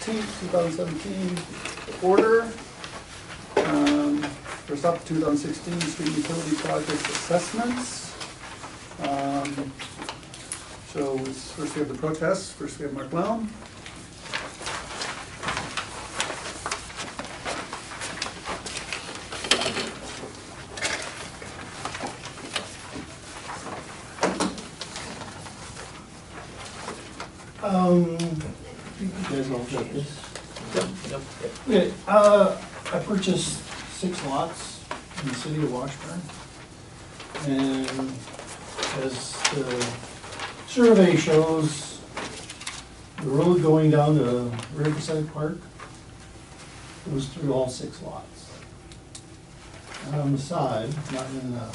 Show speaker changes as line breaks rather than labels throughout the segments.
16th, 2017 order. First up, 2016 street utility project assessments. So first we have the protests. First we have Mark Lown.
You guys all got this?
Yep.
Okay, I purchased 6 lots in the city of Washburn. And as the survey shows, the road going down to Riverside Park goes through all 6 lots. And on the side, not in a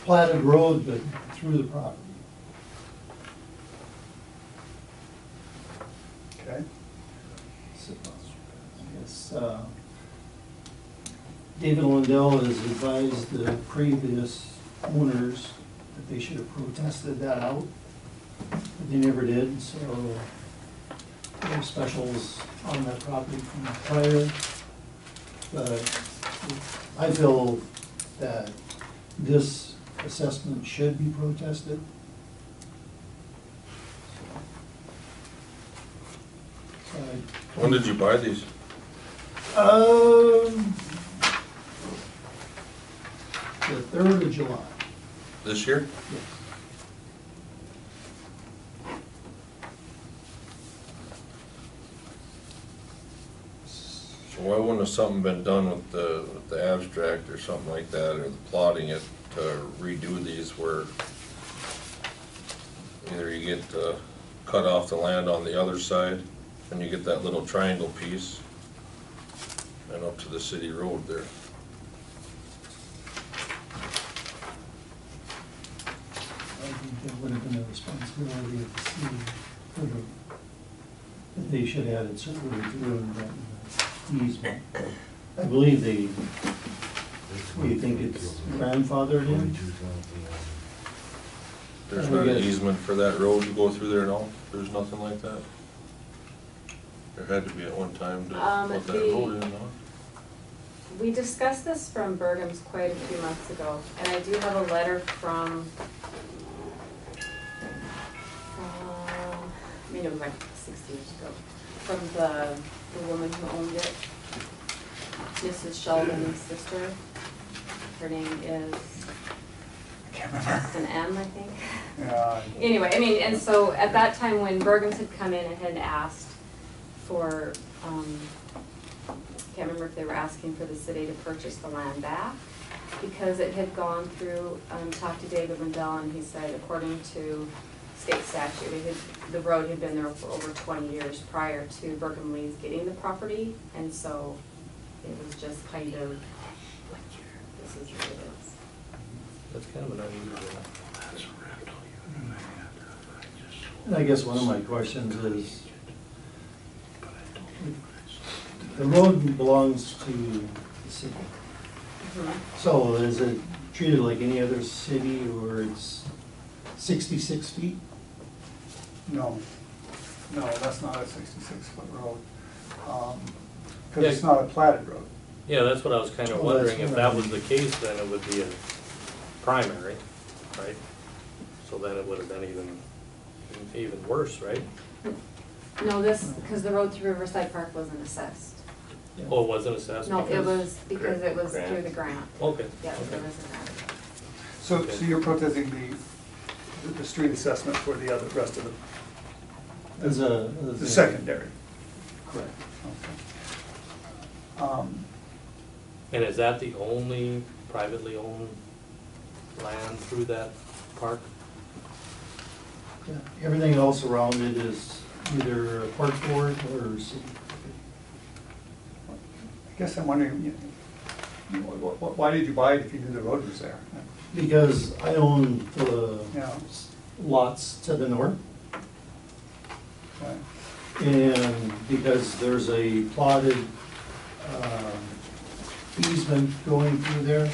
platted road, but through the property.
Okay.
So, I guess, David Lindell has advised the previous owners that they should have protested that out, but they never did, so there are specials on that property from prior. But I feel that this assessment should be protested.
When did you buy these?
The 3rd of July.
This year?
Yes.
So why wouldn't have something been done with the abstract or something like that, or the plotting it to redo these where either you get to cut off the land on the other side and you get that little triangle piece and up to the city road there.
I think that would have been a responsibility of the city, that they should have added certainly through the easement. I believe they, what do you think, it's grandfathered in?
There's not an easement for that road to go through there at all? There's nothing like that? There had to be at one time to put that road in, no?
We discussed this from Bergham's quite a few months ago, and I do have a letter from I mean, it was like 6 years ago, from the woman who owned it, Mrs. Sheldon's sister. Her name is,
I can't remember.
it's an M, I think.
Yeah.
Anyway, I mean, and so at that time when Bergham's had come in and had asked for, I can't remember if they were asking for the city to purchase the land back, because it had gone through, talked to David Lindell, and he said according to state statute, the road had been there for over 20 years prior to Bergham Lee's getting the property, and so it was just kind of, this is what it is.
That's kind of an unusual.
And I guess one of my questions is, the road belongs to the city. So is it treated like any other city where it's 66 feet?
No, that's not a 66-foot road. Because it's not a platted road.
Yeah, that's what I was kind of
Oh, that's
wondering. If that was the case, then it would be a primary, right? So then it would have been even worse, right?
No, this, because the road through Riverside Park wasn't assessed.
Yeah.
Oh, it wasn't assessed?
No, it
because-
was because it was
Grant.
through the grant.
Okay.
Yeah,
okay.
there was a grant.
So
Okay.
you're protesting the street assessment for the rest of
As
the secondary?
Correct.
Okay.
And is that the only privately owned land through that park?
Yeah. Everything else around it is either park board or city.
I guess I'm wondering, why did you buy it if you knew the road was there?
Because I own the
Yeah.
lots to the north,
Okay.
and because there's a plotted easement going through there,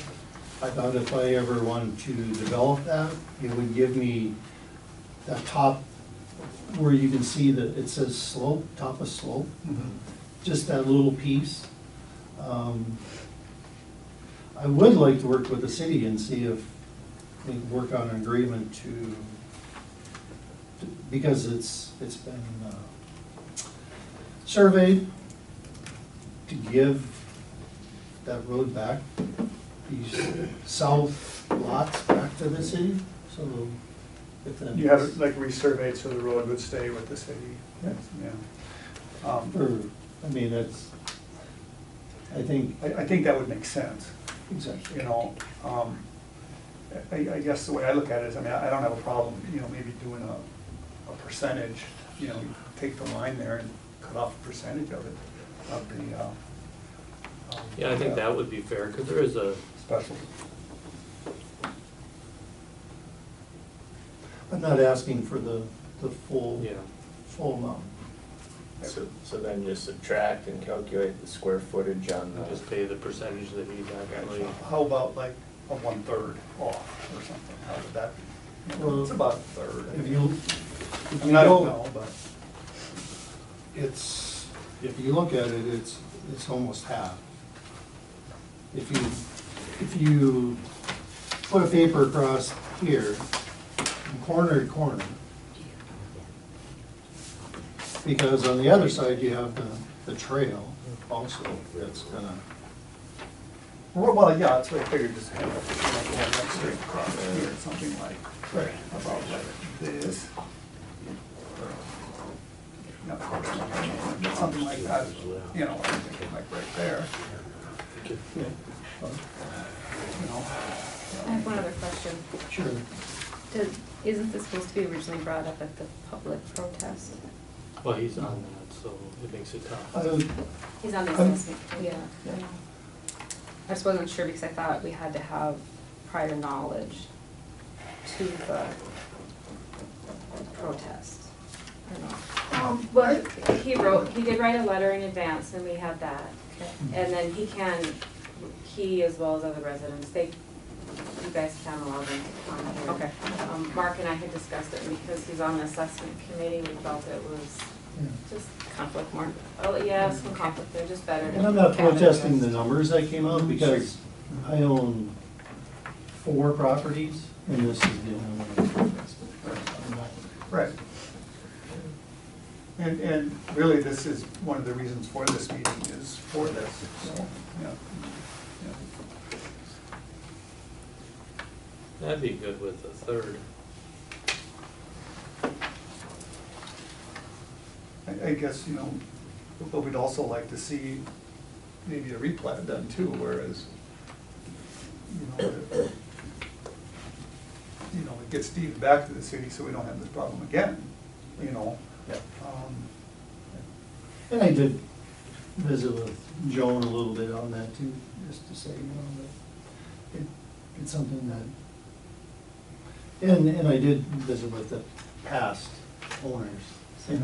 I thought if I ever wanted to develop that, it would give me the top where you can see that it says slope, top of slope, just that little piece. I would like to work with the city and see if we can work on an agreement because it's been surveyed to give that road back, these south lots back to the city, so if then.
You have it like resurveyed so the road would stay with the city.
Yeah.
Yeah.
I mean, that's, I think.
I think that would make sense,
Exactly.
you know. I guess the way I look at it is, I mean, I don't have a problem, you know, maybe doing a percentage, you know, you take the line there and cut off a percentage of it, of the.
Yeah, I think that would be fair, because there is a,
Special.
I'm not asking for the full,
yeah.
full amount.
So then just subtract and calculate the square footage on
Just
the,
pay the percentage that he's actually,
How about like a 1/3 off or something? How would that be?
Well,
It's about a third.
If
I
you
mean, I don't
go,
know, but.
it's, if you look at it, it's almost half. If you put a paper across here, from corner to corner, because on the other side you have the trail also, that's gonna,
Well, yeah, that's what I figured, just have it, like, going straight across here, something like, about like this. No, something like that, you know, I'm thinking like right there,
yeah,
you know.
I have one other question.
sure.
Isn't this supposed to be originally brought up at the public protest?
well, he's on that, so it makes it tough.
He's on the
I'm-
assessment, yeah. I know. I just wasn't sure because I thought we had to have prior knowledge to the protest. I don't know. Well, he did write a letter in advance and we had that. And then he as well as other residents, you guys can allow them to come here.
Okay.
Mark and I had discussed it, and because he's on the assessment committee, we felt it was
Yeah.
just conflict more. Oh, yeah, some conflict, they're just better. to
And I'm not
have it
protesting the
addressed.
numbers that came out, because I own 4 properties, and this is the only one I protested. I'm not-
Right. And really, this is one of the reasons for this meeting is for this, so, yeah.
That'd be good with a third.
I guess, you know, but we'd also like to see maybe a replat done too, whereas, it gets deeded back to the city so we don't have this problem again, you know.
Yeah.
Um,
And I did visit with Joan a little bit on that too, just to say, that it's something that, and I did visit with the past owners, saying,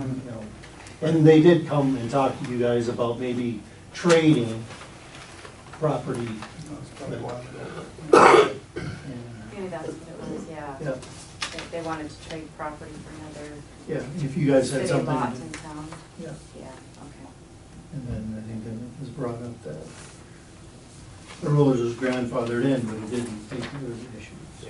and they did come and talk to you guys about maybe trading property.
That's probably why.
Maybe that's what it was, yeah.
Yeah,
They wanted to trade property for another
yeah, if you guys had
city
something.
lot in town.
Yeah,
Yeah, okay.
and then I think that it was brought up that the road was grandfathered in, but it didn't take care of the issue. so.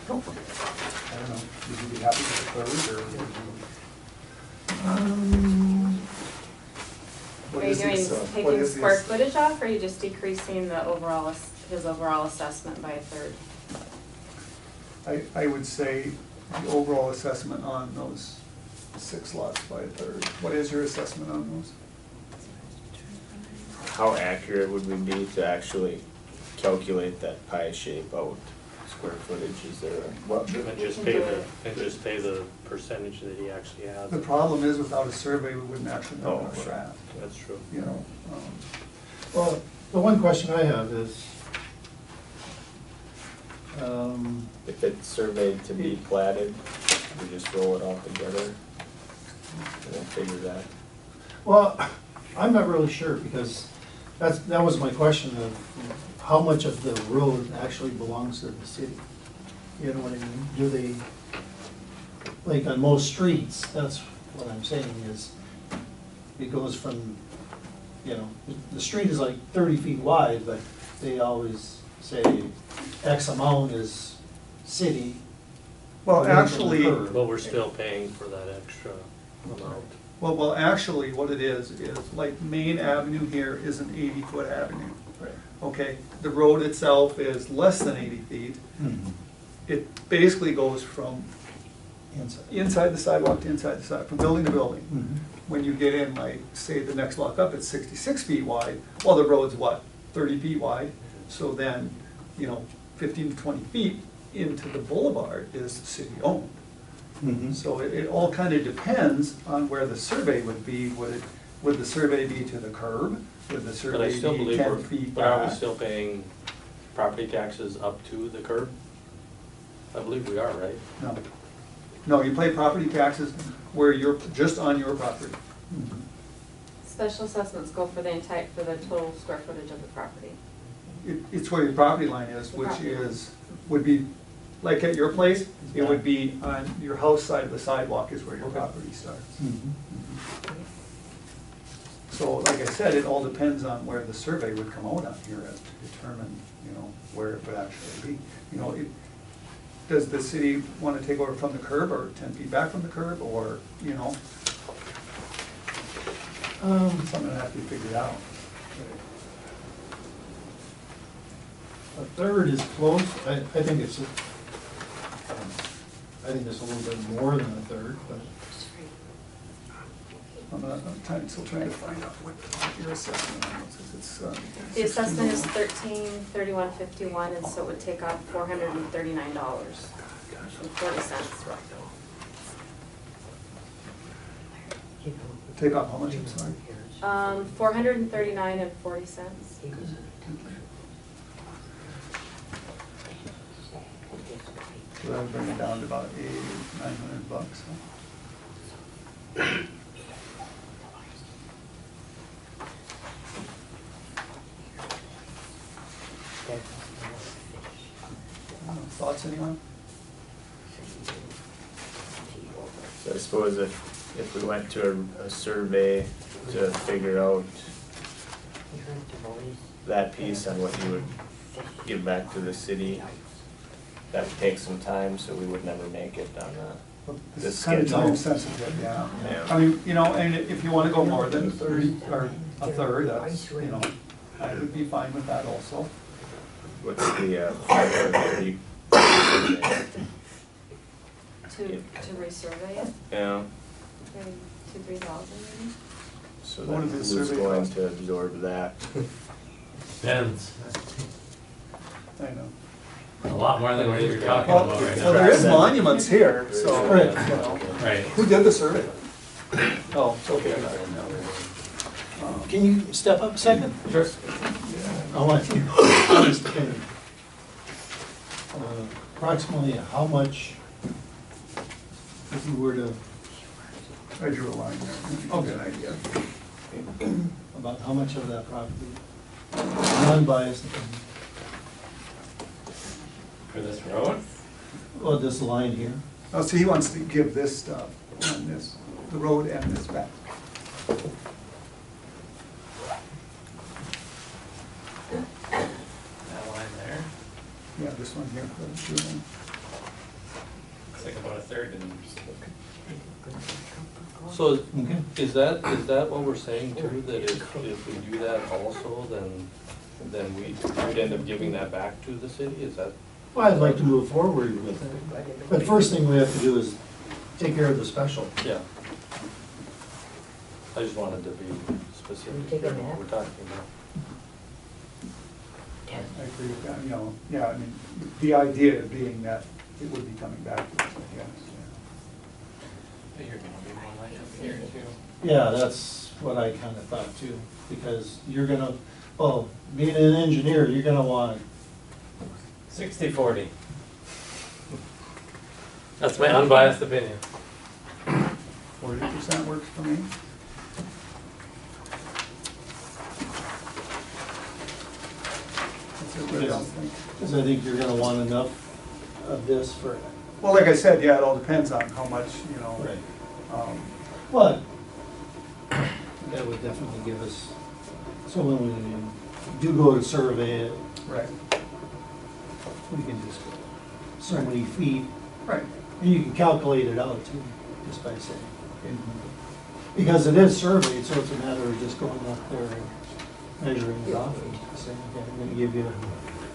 I don't know, would you be happy with the third, or would you? What
Are you
is
doing,
this, what
taking
is
square
this?
footage off, or are you just decreasing the overall, his overall assessment by a third?
I would say the overall assessment on those 6 lots by a third. What is your assessment on those?
how accurate would we be to actually calculate that pie shape out? Square footage, is there, what,
And just pay the percentage that he actually has.
The problem is, without a survey, we wouldn't actually know
Oh,
where we're
sure.
at,
That's true.
you know.
Well, the one question I have is,
if it's surveyed to be platted, we just roll it all together and then figure that?
well, I'm not really sure, because that was my question of how much of the road actually belongs to the city. You know what I mean? Do they, like on most streets, that's what I'm saying is, it goes from, you know, the street is like 30 feet wide, but they always say X amount is city.
Well,
away from the
actually,
curb.
But we're still paying for that extra amount.
well, actually, what it is like Main Avenue here is an 80-foot avenue.
Right.
Okay, the road itself is less than 80 feet.
Mhm.
It basically goes from inside the sidewalk to inside the sidewalk, from building to building.
Mhm.
When you get in, like, say, the next block up, it's 66 feet wide, well, the road's what, 30 feet wide? So then, you know, 15 to 20 feet into the boulevard is city-owned.
Mhm.
So it all kind of depends on where the survey would be. Would the survey be to the curb? Would the
But I
survey
still
be
believe
10
we're,
feet
but are we
back?
still paying property taxes up to the curb? I believe we are, right?
No. No, you pay property taxes where you're, just on your property.
Mhm.
Special assessments go for the entire, for the total square footage of the property.
It's where your property line is, which would be, like at your place, it would be on your house side of the sidewalk is where your
Okay.
property starts.
Mhm.
So, like I said, it all depends on where the survey would come out on here to determine, you know, where it would actually be. You know, does the city want to take over from the curb or 10 feet back from the curb, or, you know, something that has to be figured out.
A third is close, I think it's, I think it's a little bit more than a third, but.
Still trying to find out what your assessment is. It's,
The assessment is
16.
$1331.51, and so it would take off $439.40.
Take off how much, I'm sorry?
$439.40.
So that would bring it down to about $900. Huh? Thoughts, anyone?
So I suppose if we went to a survey to figure out that piece on what you would give back to the city, that would take some time, so we would never make it on
This
this
is kind of
schedule.
time sensitive, yeah.
Yeah.
I mean, you know, and if you want to go more than 30, or a third, that's, you know, I would be fine with that also.
What's the 530?
To resurvey it,
Yeah,
maybe 2,000-3,000 maybe?
so
What
then
did the
who's
survey
going
cost?
to absorb that?
Depends.
I know.
A lot more than what you're talking
Well,
about right
well,
now.
there is monuments here, so,
Right.
you know.
Right.
Who did the survey? Oh, it's okay.
Can you step up a second?
Sure.
I want your honest opinion. Approximately how much, if you were to,
I drew a line there. I'll get an idea.
about how much of that property, non-biased,
For this road?
well, this line here,
Oh, so he wants to give this stuff on this, the road and this back.
That line there?
Yeah, this one here.
It's like about a third and
So
okay?
is that what we're saying too, that if we do that also, then we'd end up giving that back to the city, is that?
Well, I'd like to move forward with it, but first thing we have to do is take care of the special.
Yeah. I just wanted to be specific here what we're talking about.
I agree with that, you know, yeah, I mean, the idea being that it would be coming back to us, I guess,
but you're gonna be more like up here too.
Yeah, that's what I kind of thought too, because you're gonna, well, being an engineer, you're gonna want,
60-40. That's my unbiased opinion.
40% works for me. What's everybody else think?
because I think you're gonna want enough of this for,
Well, like I said, yeah, it all depends on how much, you know.
right.
um,
But that would definitely give us, so when we do go to survey it,
Right,
we can just go so many feet,
right.
and you can calculate it out too, just by saying. Because it is surveyed, so it's a matter of just going up there and measuring it off and saying, okay, I'm gonna give you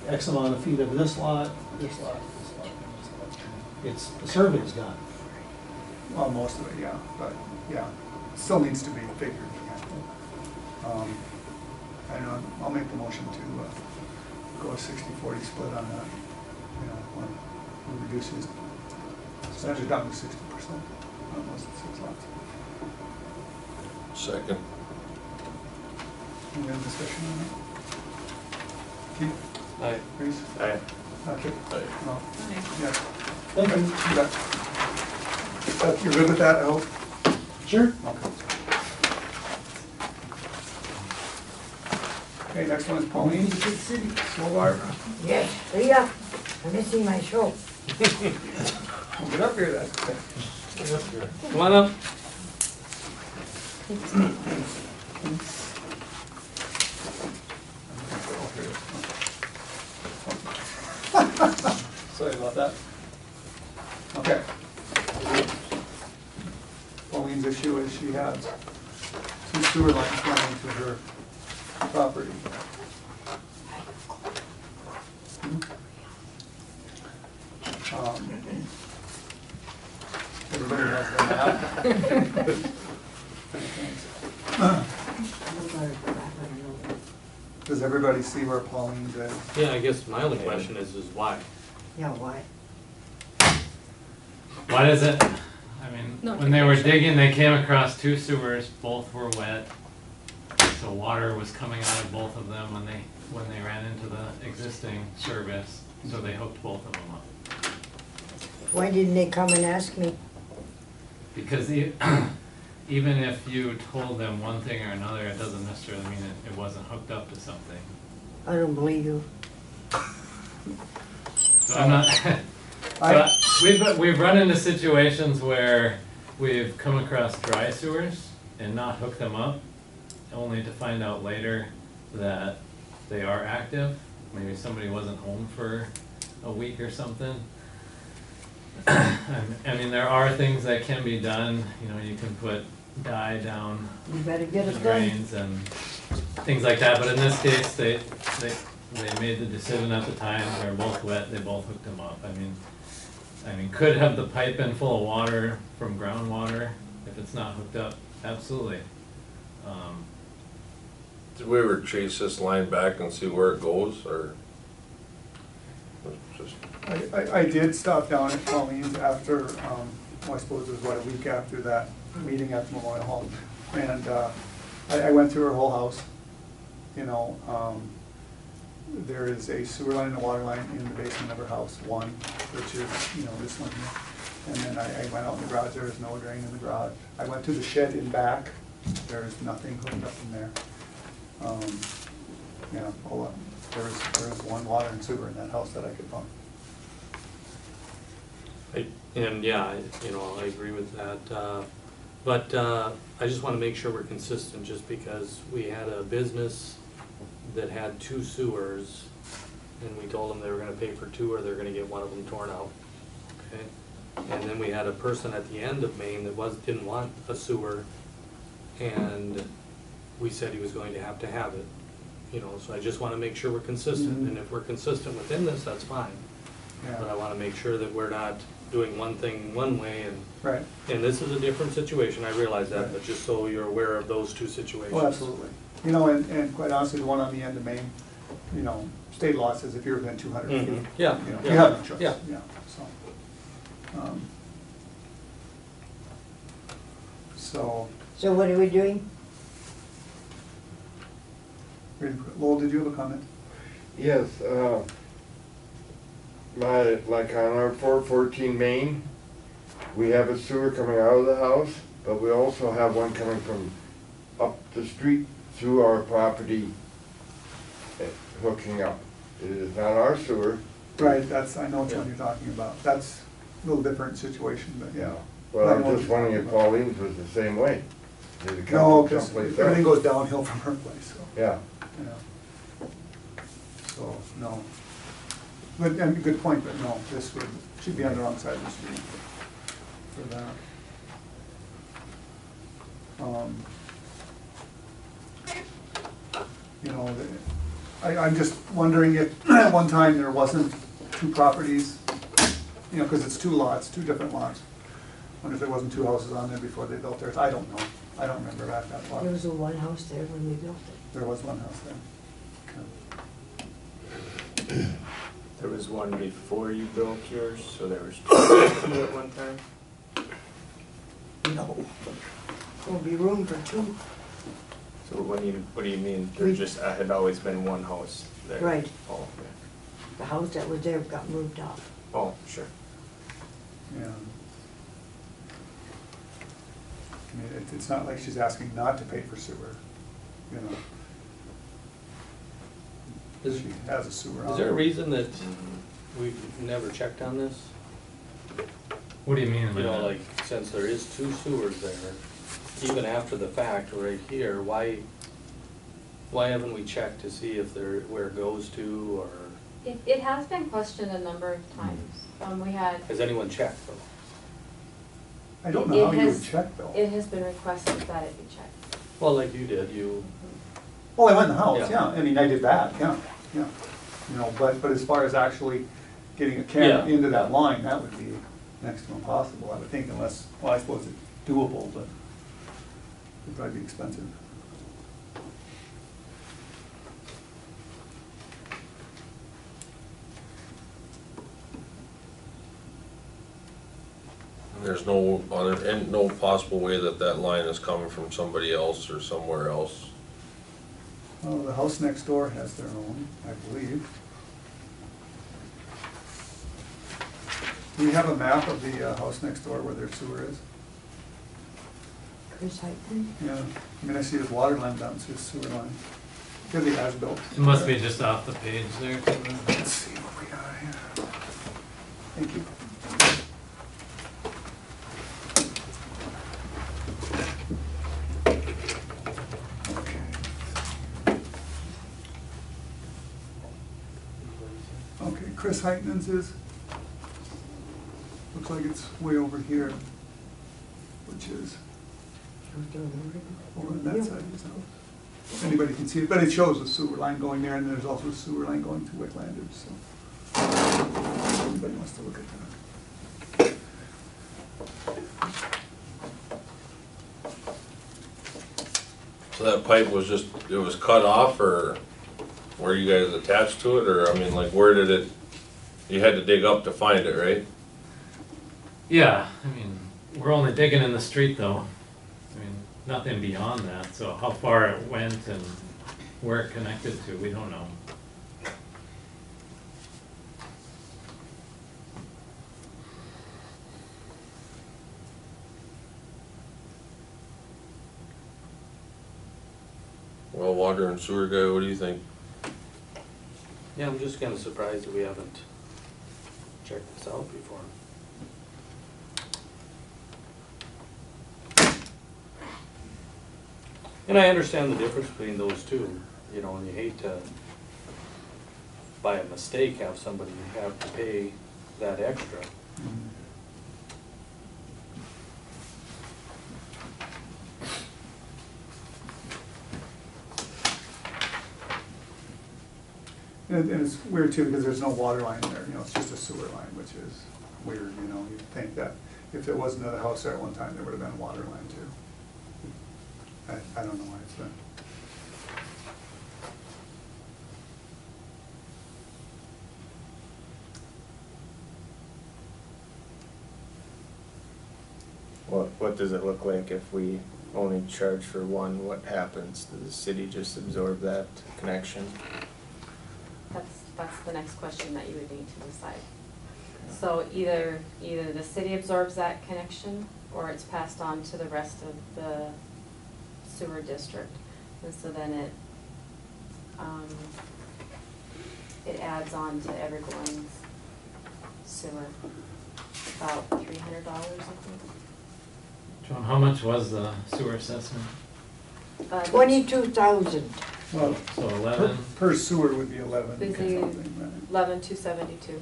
X amount of feet of this lot, this lot, this lot, and this lot. It's, the survey's done.
Well, most of it, yeah, but, yeah, still needs to be figured, yeah. I know, I'll make the motion to go a 60-40 split on that, you know, when we reduce his percentage down to 60% on those 6 lots.
Second.
Any other discussion on that? Keith?
Aye.
Reese?
Aye.
Kip?
Aye.
No? Yeah.
Thank you.
You bet. You're good with that, I hope?
Sure.
Okay. Okay, next one is Pauline.
Big city.
Slowart.
Yes, hurry up. I'm missing my show.
Well, get up here then.
Come on up.
Sorry about that. Okay. Pauline's issue is she has 2 sewer lines running to her property. Everybody has their map. Does everybody see where Pauline's is?
Yeah, I guess my only question is why?
Yeah, why?
Why does it, I mean,
No,
when they were digging, they came across 2 sewers, both were wet. So water was coming out of both of them when they ran into the existing service, so they hooked both of them up.
Why didn't they come and ask me?
Because even if you told them one thing or another, it doesn't necessarily mean it wasn't hooked up to something.
I don't believe you.
So I'm not, but we've run into situations where we've come across dry sewers and not hooked them up, only to find out later that they are active. Maybe somebody wasn't home for a week or something. I mean, there are things that can be done, you know, you can put dye down
You better get
the
it done.
drains and things like that, but in this case, they made the decision at the time, they were both wet, they both hooked them up. I mean, could have the pipe been full of water from groundwater if it's not hooked up? Absolutely.
Did we ever chase this line back and see where it goes, or? Just,
I did stop down at Pauline's after, well, I suppose it was what, a week after that meeting at Memorial Hall. And I went through her whole house, you know. There is a sewer line and a water line in the basement of her house, one, which is, you know, this one here. And then I went out in the garage, there is no drain in the garage. I went to the shed in back, there is nothing hooked up in there. Yeah, there was one water and sewer in that house that I could find.
And yeah, you know, I agree with that, but I just wanna make sure we're consistent, just because we had a business that had 2 sewers, and we told them they were gonna pay for 2 or they're gonna get one of them torn out, okay? And then we had a person at the end of Maine that didn't want a sewer, and we said he was going to have it, you know, so I just wanna make sure we're consistent,
Mhm.
and if we're consistent within this, that's fine. But I wanna make sure that we're not doing one thing one way,
Right.
and this is a different situation, I realize that,
Right.
but just so you're aware of those 2 situations.
Well, absolutely. You know, and quite honestly, the one on the end of Maine, you know, state law says if you're within 200 feet,
Mhm. Yeah,
you know,
yeah.
you have no choice.
Yeah.
So. So,
So what are we doing?
Lowell, did you have a comment?
Yes, like on our 414 Main, we have a sewer coming out of the house, but we also have one coming from up the street through our property, hooking up. It is not our sewer,
Right, that's, I know which one you're talking about. That's a little different situation, but yeah.
Well,
I
I'm
know what
just
you're
wondering if
talking about.
Pauline's was the same way. Did it
No,
come from
because
someplace
everything
else?
goes downhill from her place, so,
Yeah,
yeah. So, no. But, and good point, but no, this should be on the wrong side of the street for that. You know, I'm just wondering if at one time there wasn't two properties, you know, because it's two lots, two different lots. Wonder if there wasn't two houses on there before they built theirs. I don't know. I don't remember that lot.
There was a one house there when we built it.
There was one house there. Okay.
There was one before you built yours, so there was two at one time?
No. There'll be room for two.
So what do you mean, there just, had always been one house there?
Right.
Oh, okay.
The house that was there got moved off.
Oh, sure.
Yeah. I mean, it's not like she's asking not to pay for sewer, you know.
Is-
She has a sewer on.
Is there a reason that we've never checked on this?
What do you mean by
You know,
that?
like, since there is two sewers there, even after the fact, right here, why haven't we checked to see if there, where it goes to, or
It has been questioned a number of times. We had,
has anyone checked though?
I don't know how
It
you would
has-
check though.
it has been requested that it be checked.
Well, like you did,
Well, I went in the house,
Yeah.
yeah, I mean, I did that, yeah. You know, but as far as actually getting a camera
Yeah.
into that line, that would be next to impossible, I would think, unless, well, I suppose it's doable, but it'd probably be expensive.
There's no other, and no possible way that that line is coming from somebody else or somewhere else.
Oh, the house next door has their own, I believe. Do we have a map of the house next door where their sewer is?
Chris Heitman?
Yeah, I mean, I see his water line down to his sewer line. Could be as-built.
It must be just off the page there.
Let's see what we got here. Thank you. Okay, Chris Heitman's is, looks like it's way over here, which is over on that side of his house. Anybody can see it, but it shows a sewer line going there, and there's also a sewer line going to Wicklanders, so. Anybody wants to look at that.
So that pipe was just, it was cut off, or were you guys attached to it, or, I mean, like, where did it, you had to dig up to find it, right?
Yeah, I mean, we're only digging in the street though. I mean, nothing beyond that, so how far it went and where it connected to, we don't know.
Well, water and sewer guy, what do you think?
Yeah, I'm just kinda surprised that we haven't checked this out before. And I understand the difference between those two, you know, and you hate to, by a mistake, have somebody have to pay that extra.
And it's weird too, because there's no water line there, you know, it's just a sewer line, which is weird, you know, you'd think that if there was another house there at one time, there would have been a water line too. I don't know why it's there.
What does it look like if we only charge for one? What happens? Does the city just absorb that connection?
That's the next question that you would need to decide. So either the city absorbs that connection, or it's passed on to the rest of the sewer district. And so then it adds on to everyone's sewer. About $300, I think.
John, how much was the sewer assessment?
22,000.
Well,
So 11,
per sewer would be 11
Would be
something, right?
11,272.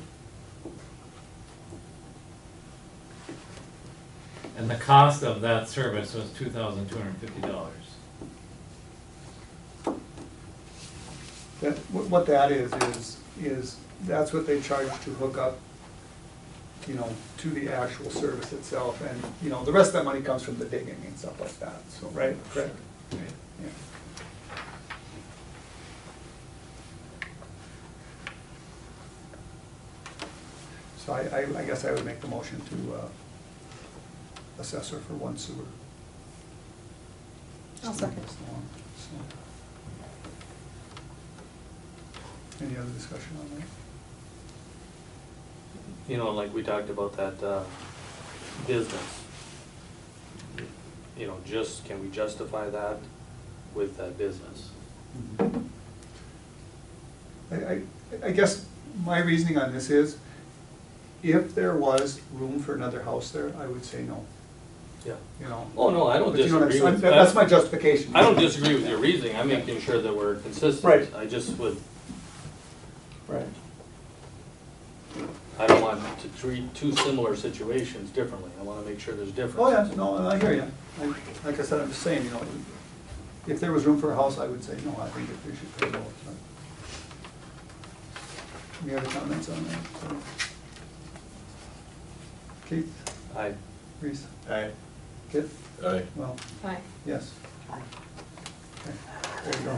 and the cost of that service was $2,250.
That, what that is that's what they charge to hook up, you know, to the actual service itself, and, you know, the rest of that money comes from the digging and stuff like that, so, right, correct?
Right.
Yeah. So I guess I would make the motion to assess her for one sewer.
I'll second.
So. Any other discussion on that?
You know, like we talked about that business. You know, just, can we justify that with that business?
I guess my reasoning on this is, if there was room for another house there, I would say no,
Yeah.
you know.
Oh, no, I don't
But you know what I'm
disagree with
saying?
that.
That's my justification.
I don't disagree with your reasoning, I'm making sure that we're consistent.
Right.
I just would,
Right.
I don't want to treat two similar situations differently, I wanna make sure there's differences.
Oh, yeah, no, I hear you. Like I said, I'm just saying, you know, if there was room for a house, I would say no, I think that we should pay both. But any other comments on that? So, Keith,
I,
Reese,
Aye.
Kit,
Aye.
well,
Aye.
yes.
Aye.
Okay, there you go.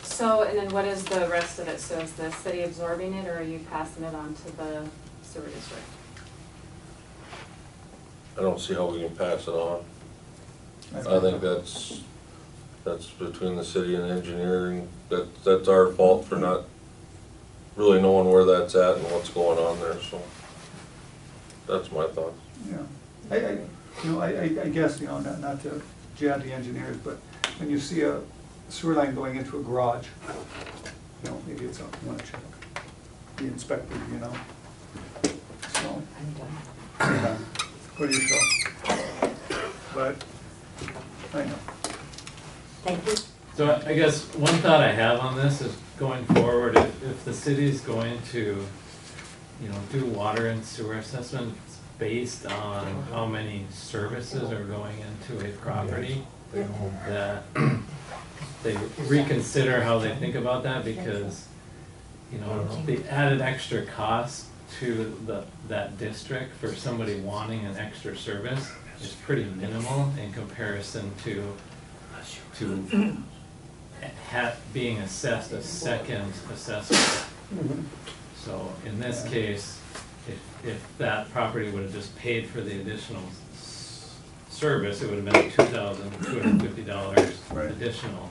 So, and then what is the rest of it? So is the city absorbing it, or are you passing it on to the sewer district?
I don't see how we can pass it on. I think that's between the city and engineering, that's our fault for not really knowing where that's at and what's going on there, so. That's my thoughts.
Yeah, I guess, you know, not to jab the engineers, but when you see a sewer line going into a garage, you know, maybe it's something you wanna check, be inspected, you know? So,
I'm done.
yeah, what do you feel? But, I know.
Thank you.
So I guess one thought I have on this is going forward, if the city's going to, you know, do water and sewer assessments based on how many services are going into a property, that they reconsider how they think about that, because, you know, the added extra cost to that district for somebody wanting an extra service is pretty minimal in comparison to being assessed a second assessment. So in this case, if that property would have just paid for the additional service, it would have been $2,250
Right.
additional,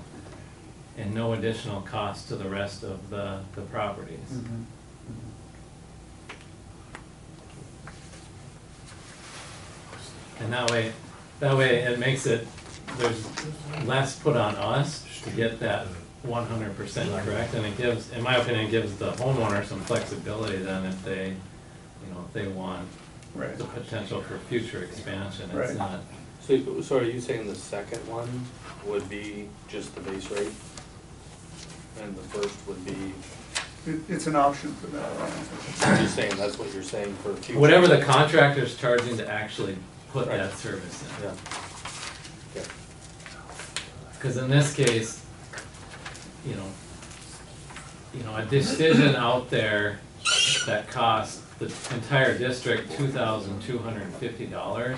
and no additional cost to the rest of the properties.
Mhm.
And that way it makes it, there's less put on us to get that 100% correct, and it gives, in my opinion, gives the homeowner some flexibility then if they, you know, if they want
Right.
the potential for future expansion. It's
Right.
not,
so are you saying the second one would be just the base rate? And the first would be,
It's an option for that.
I'm just saying, that's what you're saying for future?
whatever the contractor's charging to actually put
Right.
that service in.
Yeah. Okay.
Because in this case, you know, a decision out there that cost the entire district $2,250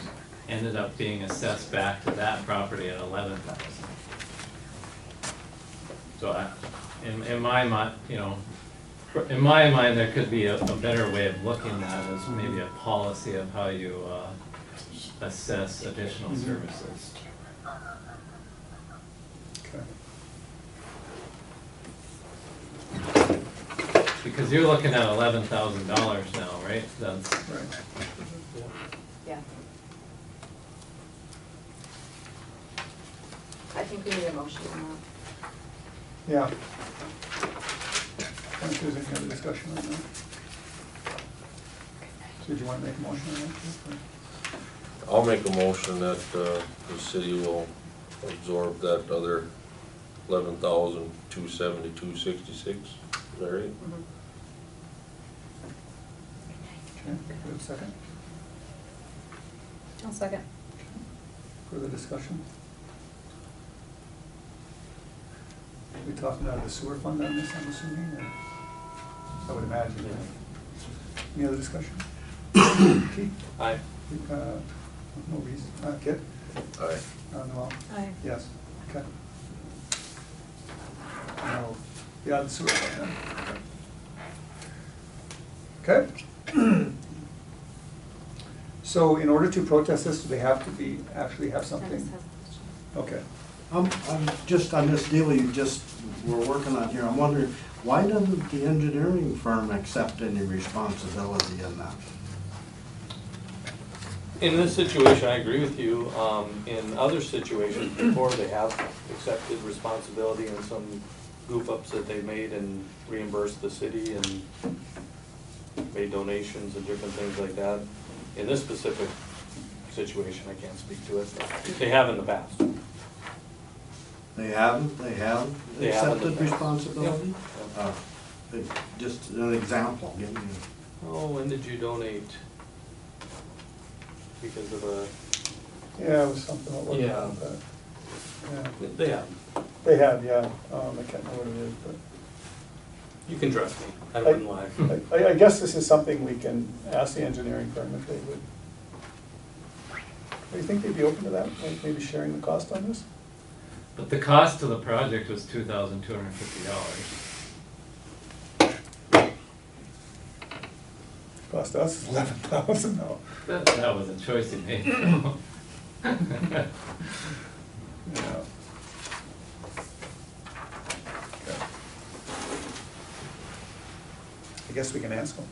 ended up being assessed back to that property at $11,000. So in my mind, you know, in my mind, there could be a better way of looking at it as maybe a policy of how you assess additional services.
Okay.
Because you're looking at $11,000 now, right? That's,
Right.
Yeah. I think we need a motion on that.
Yeah. If there's any other discussion on that? Did you want to make a motion on that? Keith,
I'll make a motion that, the city will absorb that other 11,272.66, is that right?
Mhm.
Okay, do we have a second?
I'll second.
Further discussion? Are we talking out of the sewer fund on this, I'm assuming, or? I would imagine, right? Any other discussion? Keith?
Aye.
No reason, Kit?
Aye.
Noel?
Aye.
Yes, okay. No, yeah, the sewer fund then. Okay. So in order to protest this, do they have to actually have
Dennis
something?
has a question.
Okay.
I'm just on this deal you just were working on here, I'm wondering, why doesn't the engineering firm accept any responsibility in that?
In this situation, I agree with you. In other situations before, they have accepted responsibility in some goof-ups that they made and reimbursed the city and made donations and different things like that. In this specific situation, I can't speak to it, but they have in the past.
They have
They have in the
accepted
past.
responsibility?
Yep.
Just an example, give me.
Oh, when did you donate? Because of a,
Yeah, it was something, what was it?
Yeah.
Yeah,
they have.
they have, yeah, I can't remember what it is, but.
You can trust me, I wouldn't lie.
I guess this is something we can ask the engineering firm if they would. Do you think they'd be open to that, like maybe sharing the cost on this?
But the cost of the project was $2,250.
Cost us $11,000, no.
That was a choice he made.
Yeah. Okay. I guess we can ask them.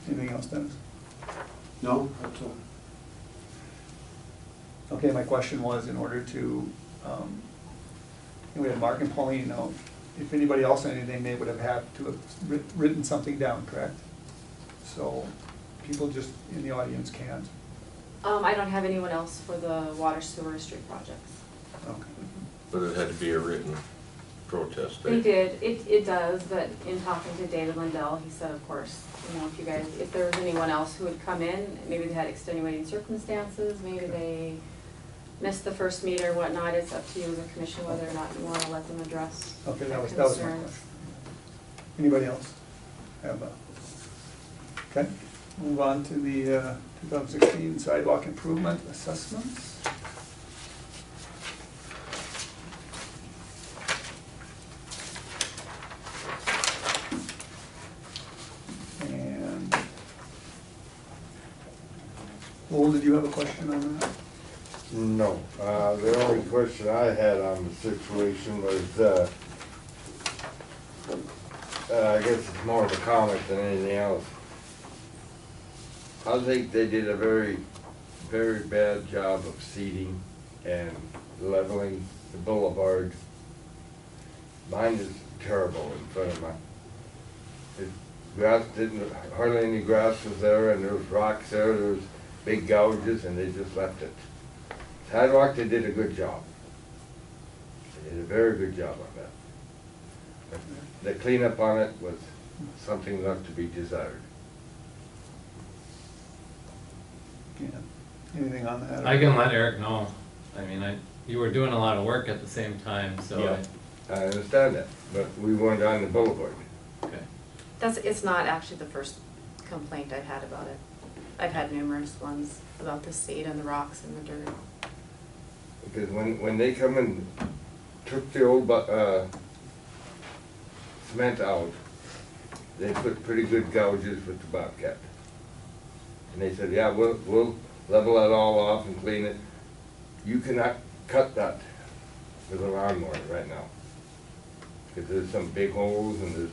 Anything else, Dennis?
No, that's all.
Okay, my question was, in order to, we had Mark and Pauline, now, if anybody else had anything, they would have had to have written something down, correct? So, people just in the audience can't.
I don't have anyone else for the water sewer street projects.
Okay.
But it had to be a written protest. eh?
They did, it does, but in talking to David Lindell, he said, of course, you know, if there was anyone else who would come in, maybe they had extenuating circumstances, maybe they missed the first meet or whatnot, it's up to you as a commission whether or not you wanna let them address
Okay,
their
that was my
concerns.
question. Anybody else have okay, move on to the 2016 sidewalk improvement assessments. And Lowell, did you have a question on that?
No, the only question I had on the situation was, I guess it's more of a comment than anything else. I think they did a very, very bad job of seeding and leveling the boulevard. Mine is terrible in front of my, grass didn't, hardly any grass was there, and there was rocks there, there was big gouges, and they just left it. Sidewalk, they did a good job. They did a very good job on that. But the cleanup on it was something left to be desired.
Yeah, anything on that?
I can let Eric know. I mean, you were doing a lot of work at the same time, so.
Yeah.
I understand that, but we weren't on the boulevard.
Okay.
It's not actually the first complaint I've had about it. I've had numerous ones about the seed and the rocks and the dirt.
Because when they come and took the old cement out, they put pretty good gouges with the Bobcat. And they said, yeah, we'll level that all off and clean it. You cannot cut that with a lawnmower right now. Because there's some big holes and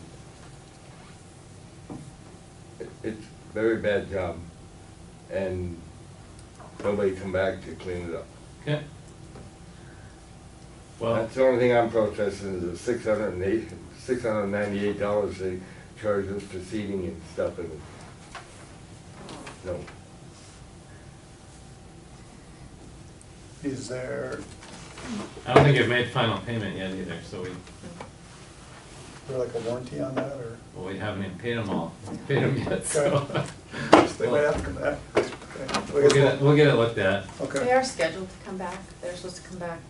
it's a very bad job. And nobody come back to clean it up.
Okay. Well,
That's the only thing I'm protesting is the $698 they charge us for seating and stuff, and no.
Is there,
I don't think you've made final payment yet either, so
is there like a warranty on that, or?
well, we haven't even paid them all, paid them yet, so.
They might have to come back. Okay.
We'll get it looked at.
They
Okay.
are scheduled to come back. They're supposed to come back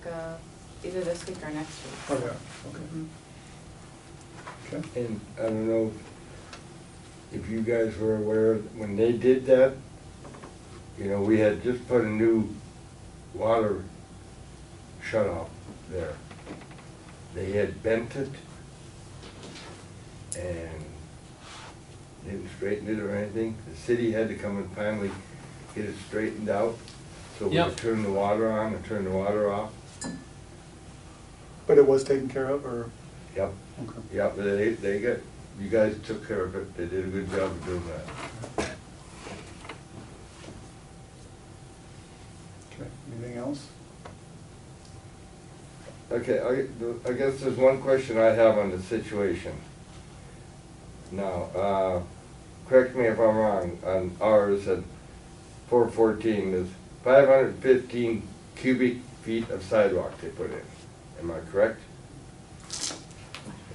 either this week or next week.
Okay, okay.
Mhm.
Okay.
And I don't know if you guys were aware, when they did that, you know, we had just put a new water shut off there. They had bent it and didn't straighten it or anything. The city had to come and finally get it straightened out, so we
Yep.
could turn the water on and turn the water off.
But it was taken care of, or?
Yep,
Okay.
yep, they got, you guys took care of it, they did a good job of doing that.
Okay, anything else?
Okay, I guess there's one question I have on the situation. Now, correct me if I'm wrong, on ours at 414, there's 515 cubic feet of sidewalk they put in. Am I correct?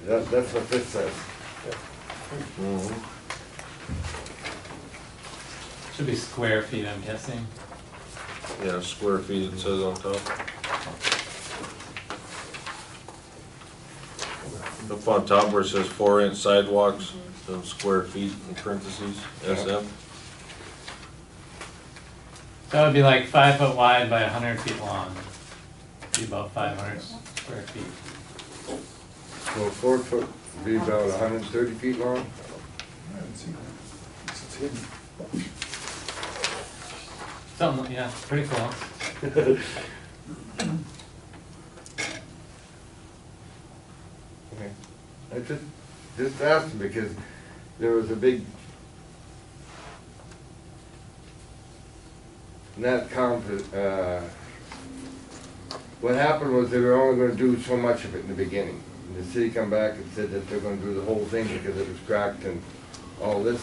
That's what this says.
Mhm.
Should be square feet, I'm guessing.
Yeah, square feet it says on top. Up on top where it says 4-inch sidewalks, some square feet in parentheses, SF.
That would be like 5 foot wide by 100 feet long. Be about 500 square feet.
So 4 foot would be about 130 feet long?
I haven't seen that. It's hidden.
Something, yeah, pretty close.
Okay. I just asked because there was a big net what happened was they were only gonna do so much of it in the beginning. And the city come back and said that they're gonna do the whole thing because it was cracked and all this.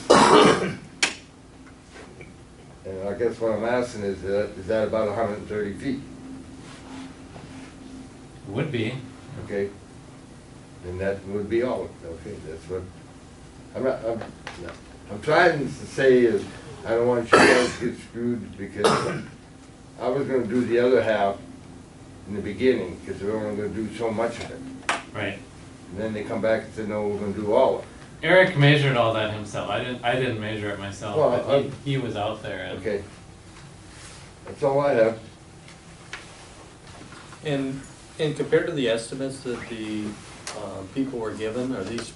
And I guess what I'm asking is that about 130 feet,
Would be.
okay? And that would be all, okay, that's what, I'm trying to say is, I don't want you guys to get screwed because I was gonna do the other half in the beginning, because they're only gonna do so much of it.
Right.
And then they come back and say, no, we're gonna do all of it.
Eric measured all that himself. I didn't measure it myself,
Well,
but he was out there and.
Okay. That's all I have.
And compared to the estimates that the people were given, are these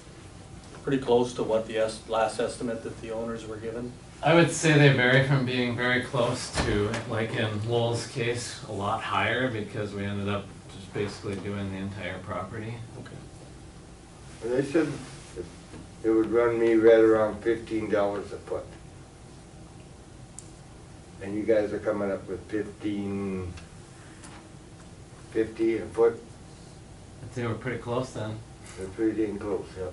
pretty close to what the last estimate that the owners were given?
I would say they vary from being very close to, like in Lowell's case, a lot higher because we ended up just basically doing the entire property.
Okay.
And they said it would run me right around $15 a foot. And you guys are coming up with $15.50 a foot?
I'd say we're pretty close then.
They're pretty dang close, yeah.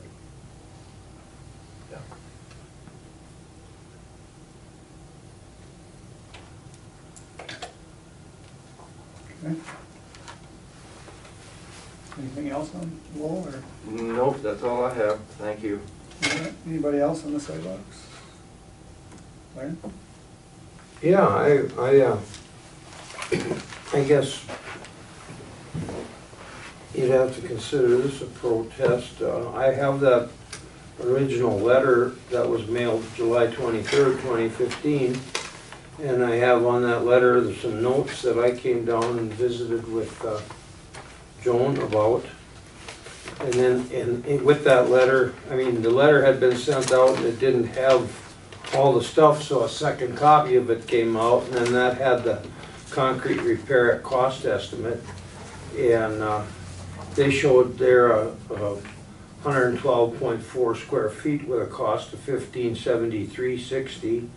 Okay. Anything else on Lowell, or
Nope, that's all I have, thank you.
anybody else on the sidewalks? Larry?
Yeah, I guess you'd have to consider this a protest. I have that original letter that was mailed July 23rd, 2015. And I have on that letter, there's some notes that I came down and visited with Joan about. And then with that letter, I mean, the letter had been sent out and it didn't have all the stuff, so a second copy of it came out, and then that had the concrete repair at cost estimate. And they showed there 112.4 square feet with a cost of $1573.60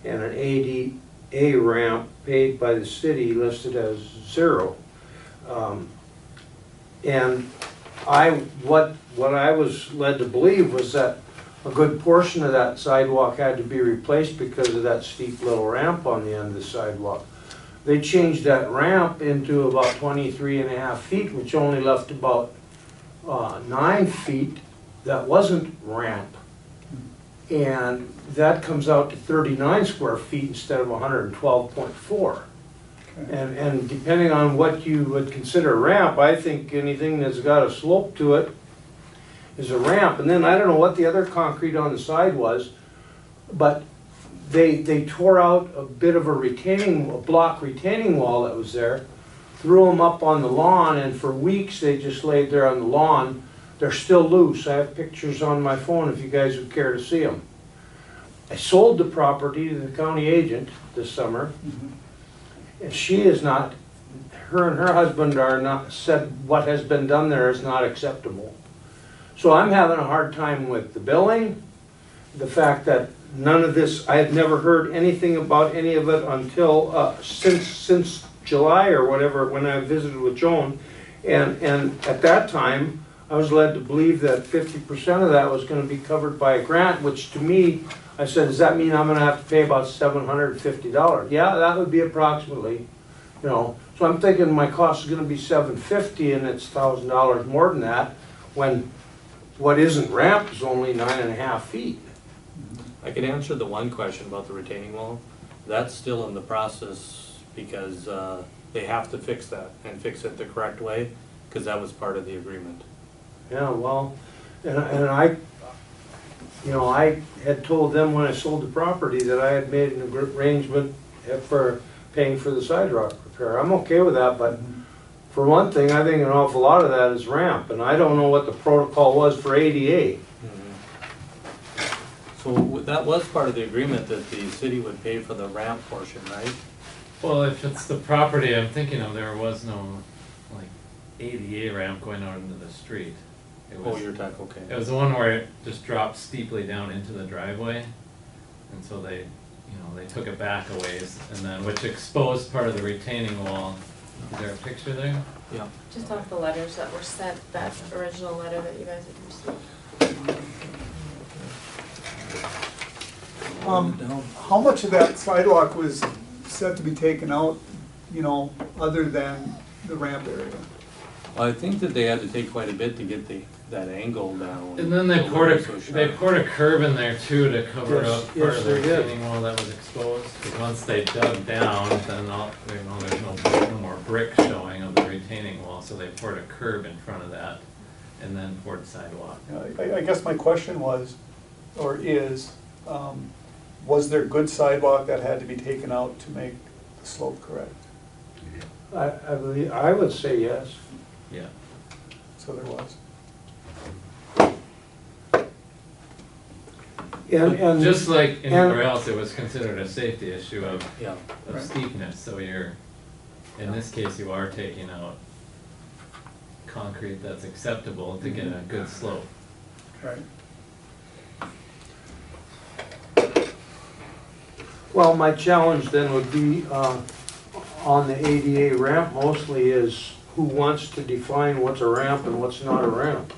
and an ADA ramp paid by the city listed as 0. And what I was led to believe was that a good portion of that sidewalk had to be replaced because of that steep little ramp on the end of the sidewalk. They changed that ramp into about 23.5 feet, which only left about 9 feet that wasn't ramp. And that comes out to 39 square feet instead of 112.4. And depending on what you would consider a ramp, I think anything that's got a slope to it is a ramp. And then I don't know what the other concrete on the side was, but they tore out a bit of a block retaining wall that was there, threw them up on the lawn, and for weeks they just laid there on the lawn. They're still loose. I have pictures on my phone if you guys would care to see them. I sold the property to the county agent this summer. And she is not, her and her husband are not, said what has been done there is not acceptable. So I'm having a hard time with the billing, the fact that none of this, I had never heard anything about any of it until, since July or whatever, when I visited with Joan. And at that time, I was led to believe that 50% of that was going to be covered by a grant, which to me, I said, does that mean I'm going to have to pay about $750? Yeah, that would be approximately, you know. So I'm thinking my cost is going to be $750, and it's $1,000 more than that, when what isn't ramp is only 9.5 feet.
I can answer the one question about the retaining wall. That's still in the process because they have to fix that and fix it the correct way, because that was part of the agreement.
Yeah, well, and I, you know, I had told them when I sold the property that I had made an arrangement for paying for the sidewalk repair. I'm okay with that, but for one thing, I think an awful lot of that is ramp, and I don't know what the protocol was for ADA.
So that was part of the agreement, that the city would pay for the ramp portion, right?
Well, if it's the property I'm thinking of, there was no like ADA ramp going out into the street. It was,
Oh, you're talking, okay.
it was the one where it just dropped steeply down into the driveway, and so they, you know, they took it back a ways, and then which exposed part of the retaining wall. Is there a picture there?
Yeah.
Just off the letters that were sent, that original letter that you guys had received.
How much of that sidewalk was set to be taken out, you know, other than the ramp area?
Well, I think that they had to take quite a bit to get that angle down.
And then they poured a curb in there too to cover
Yes,
up part
yes,
of the
they did.
retaining wall that was exposed. Because once they dug down, then there's no more brick showing of the retaining wall, so they poured a curb in front of that, and then poured sidewalk.
I guess my question was, or is, was there good sidewalk that had to be taken out to make the slope correct?
I believe, I would say yes.
Yeah.
So there was.
And
Just like anywhere else, it was considered a safety issue of
Yeah.
Right.
steepness, so you're, in this case, you are taking out concrete that's acceptable to get a good slope.
Right.
well, my challenge then would be on the ADA ramp mostly is who wants to define what's a ramp and what's not a ramp.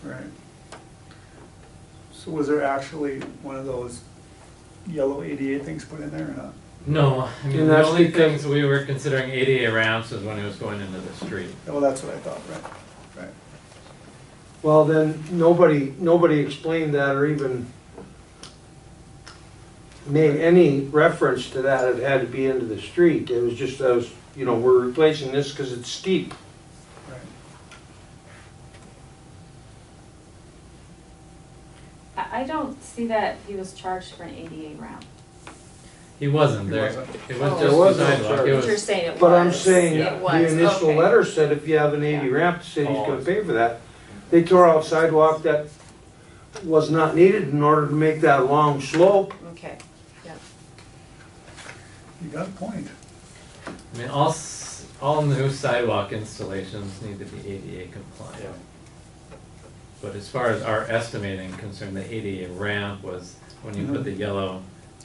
Right. So was there actually one of those yellow ADA things put in there or not?
No, I mean,
And
the
that's
only
because-
things we were considering ADA ramps was when it was going into the street.
Well, that's what I thought, right, right.
Well, then, nobody explained that or even made any reference to that. It had to be into the street. It was just those, you know, we're replacing this because it's steep.
Right.
I don't see that he was charged for an ADA ramp.
He wasn't
He
there.
wasn't.
It
Oh,
was
there
just
was
the
no
sidewalk.
charge.
It
But you're
was,
saying it was.
But I'm saying,
It
the
was,
initial
okay.
letter said if you have an AD ramp, the city's gonna pay for that. They tore out sidewalk that was not needed in order to make that long slope.
Okay, yep.
You got a point.
I mean, all new sidewalk installations need to be ADA compliant.
Yeah.
But as far as our estimating concerned, the ADA ramp was when you put the yellow,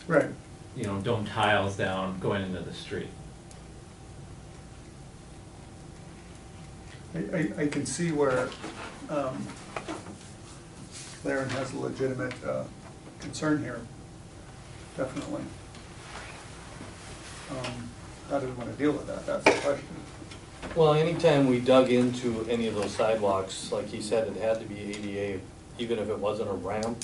Right.
you know, dome tiles down going into the street.
I can see where Laren has a legitimate concern here, definitely. How do we want to deal with that? That's the question.
Well, anytime we dug into any of those sidewalks, like he said, it had to be ADA, even if it wasn't a ramp,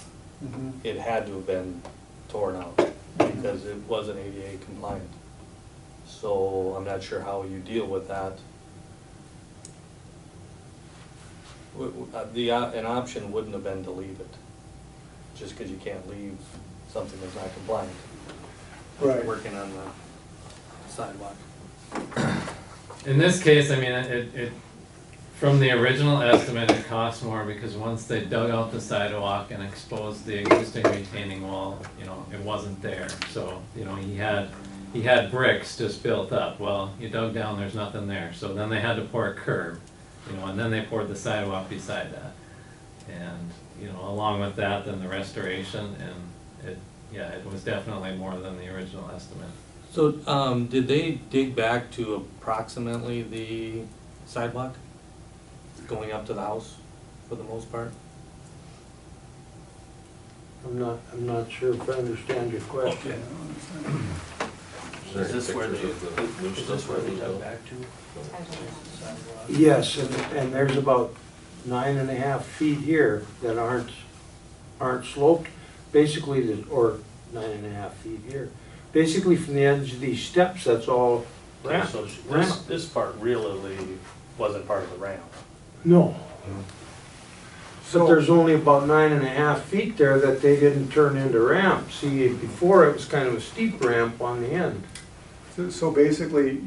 it had to have been torn out because it wasn't ADA compliant. So I'm not sure how you deal with that. An option wouldn't have been to leave it, just because you can't leave something that's not compliant.
Right.
Working on the sidewalk.
In this case, I mean, from the original estimate, it cost more because once they dug out the sidewalk and exposed the existing retaining wall, you know, it wasn't there. So, you know, he had bricks just built up. Well, you dug down, there's nothing there. So then they had to pour a curb, you know, and then they poured the sidewalk beside that. And, you know, along with that, then the restoration, and it was definitely more than the original estimate.
So, did they dig back to approximately the sidewalk going up to the house for the most part?
I'm not sure if I understand your question.
there
Is this where they,
pictures of the new
is this
stuff
where they
we
dug
built?
back to?
Yes, and there's about 9.5 feet here that aren't sloped, basically, or 9.5 feet here. Basically, from the edge of these steps, that's all
Okay,
ramp.
so
Ramp.
this part really wasn't part of the ramp.
No. But there's only about 9.5 feet there that they didn't turn into ramp. See, before it was kind of a steep ramp on the end.
So basically,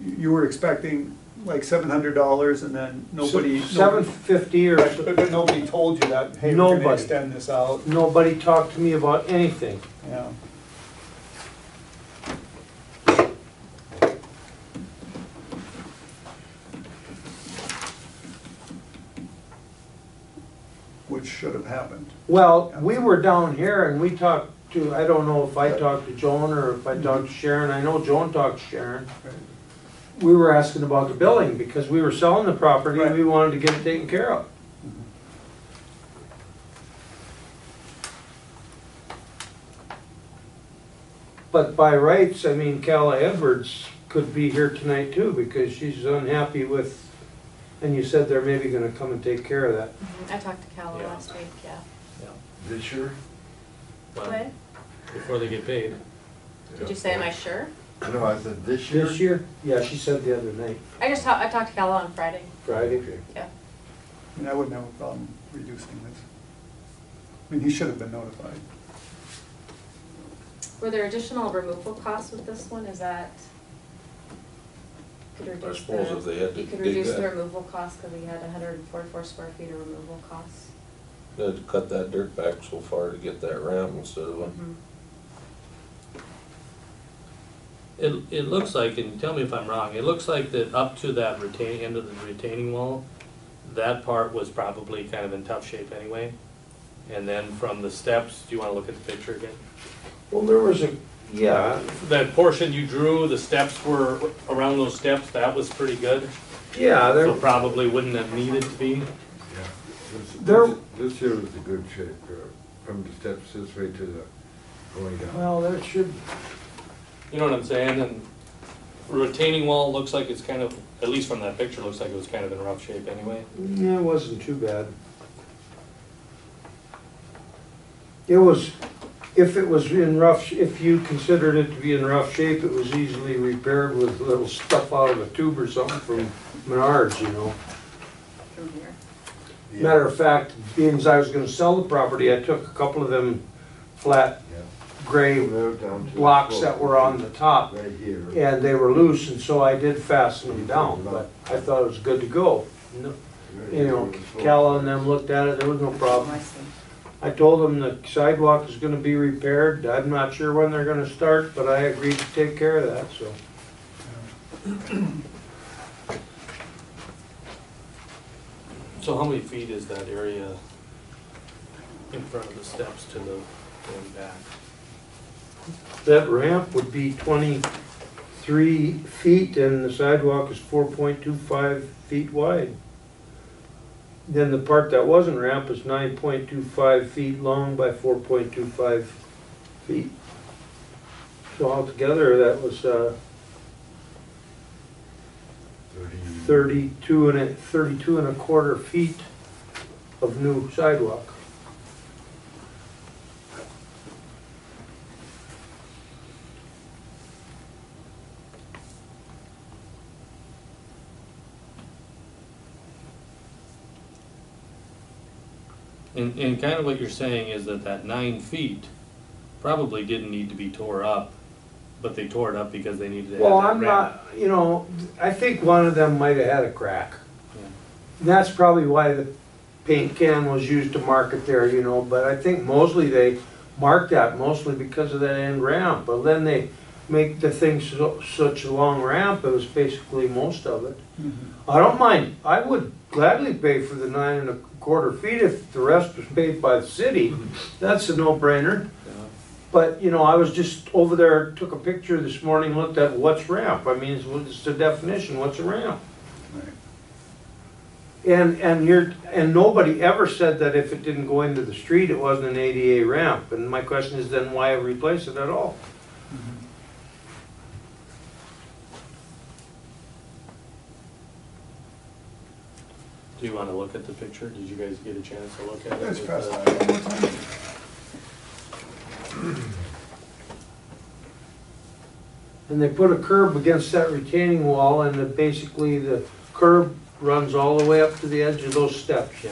you were expecting like $700 and then nobody.
$750 or.
But nobody told you that, hey, we're gonna
Nobody.
extend this out.
Nobody talked to me about anything.
Yeah. Which should have happened.
Well, we were down here and we talked to, I don't know if I talked to Joan or if I talked to Sharon, I know Joan talked to Sharon. We were asking about the billing because we were selling the property,
Right.
we wanted to get it taken care of. But by rights, I mean, Calla Edwards could be here tonight too because she's unhappy with, and you said they're maybe gonna come and take care of that.
I talked to Cal
Yeah.
last week, yeah.
This year?
Well,
What?
before they get paid.
Did you say, am I sure?
No, I said this year?
This year? Yeah, she said the other night,
I talked to Cal on Friday,
Friday.
yeah.
I mean, I wouldn't have a problem reducing this. I mean, he should have been notified.
Were there additional removal costs with this one, is that? Could
I
reduce
suppose
the-
if they had to
You could
dig
reduce the
that,
removal cost, cause we had 144 square feet of removal costs.
they had to cut that dirt back so far to get that ramp instead of a.
It looks like, and tell me if I'm wrong, it looks like that up to that end of the retaining wall, that part was probably kind of in tough shape anyway. And then from the steps, do you wanna look at the picture again?
Well, there was a, yeah,
That portion you drew, the steps were, around those steps, that was pretty good.
yeah,
So
there,
probably wouldn't have needed to be.
There-
This year was a good shape, from the steps this way to the going down.
well, there should,
You know what I'm saying? And retaining wall looks like it's kind of, at least from that picture, looks like it was kind of in rough shape anyway.
yeah, it wasn't too bad. It was, if it was in rough, if you considered it to be in rough shape, it was easily repaired with little stuff out of a tube or something from Menards, you know.
From here.
Matter of fact, being as I was gonna sell the property, I took a couple of them flat
Yeah.
gray
They're down to the
blocks that
slope.
were on the top.
Right here.
And they were loose, and so I did fasten them down, but I thought it was good to go. No-
Right
You
here
know,
where the slope
Calla
is.
and them looked at it, there was no
Oh,
problem.
I see.
I told them the sidewalk is gonna be repaired, I'm not sure when they're gonna start, but I agreed to take care of that, so.
So how many feet is that area in front of the steps to the going back?
That ramp would be 23 3 feet and the sidewalk is 4.25 feet wide. Then the part that wasn't ramp is 9.25 feet long by 4.25 feet. So altogether, that was 32 and a quarter feet of new sidewalk.
And kind of what you're saying is that 9 feet probably didn't need to be tore up, but they tore it up because they needed to have
Well,
that
I'm
ramp.
not, you know, I think one of them might have had a crack.
Yeah.
And that's probably why the paint can was used to mark it there, you know, but I think mostly they marked that mostly because of that end ramp. But then they make the thing such a long ramp, it was basically most of it. I don't mind, I would gladly pay for the 9 and a quarter feet if the rest was paid by the city. That's a no-brainer.
Yeah.
But, you know, I was just over there, took a picture this morning, looked at what's ramp. I mean, it's the definition, what's a ramp? And nobody ever said that if it didn't go into the street, it wasn't an ADA ramp. And my question is then why replace it at all?
Do you want to look at the picture? Did you guys get a chance to look at it?
Let's
with
pass
the-
that one more time.
And they put a curb against that retaining wall and then basically the curb runs all the way up to the edge of those steps.
Yeah.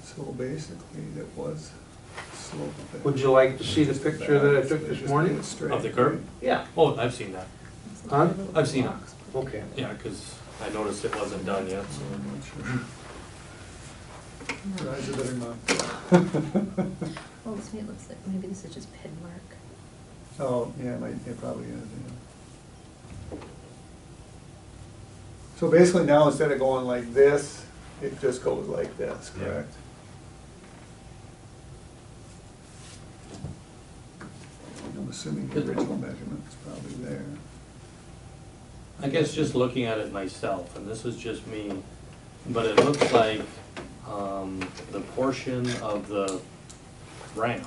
So basically, it was sloped. back.
Would you like to see the picture that I took this morning?
Of the curb?
Yeah.
Oh, I've seen that.
Huh?
I've seen it.
Okay.
Yeah, because I noticed it wasn't done yet, so.
Your eyes are better not.
Oh, this may looks like, maybe this is just pin mark.
Oh, yeah, it probably is, yeah. So basically now, instead of going like this, it just goes like this,
Yeah.
correct? I'm assuming the original measurement is probably there.
I guess just looking at it myself, and this is just me, but it looks like the portion of the ramp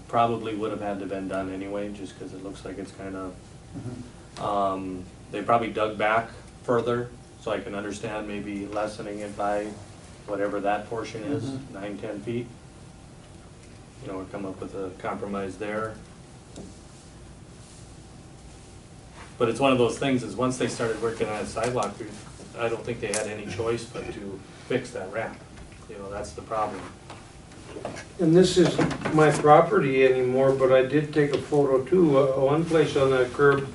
probably would have had to been done anyway, just because it looks like it's kind of, they probably dug back further, so I can understand maybe lessening it by whatever that portion is, 9, 10 feet. You know, or come up with a compromise there. But it's one of those things, is once they started working on a sidewalk, I don't think they had any choice but to fix that ramp. You know, that's the problem.
And this isn't my property anymore, but I did take a photo too. One place on that curb,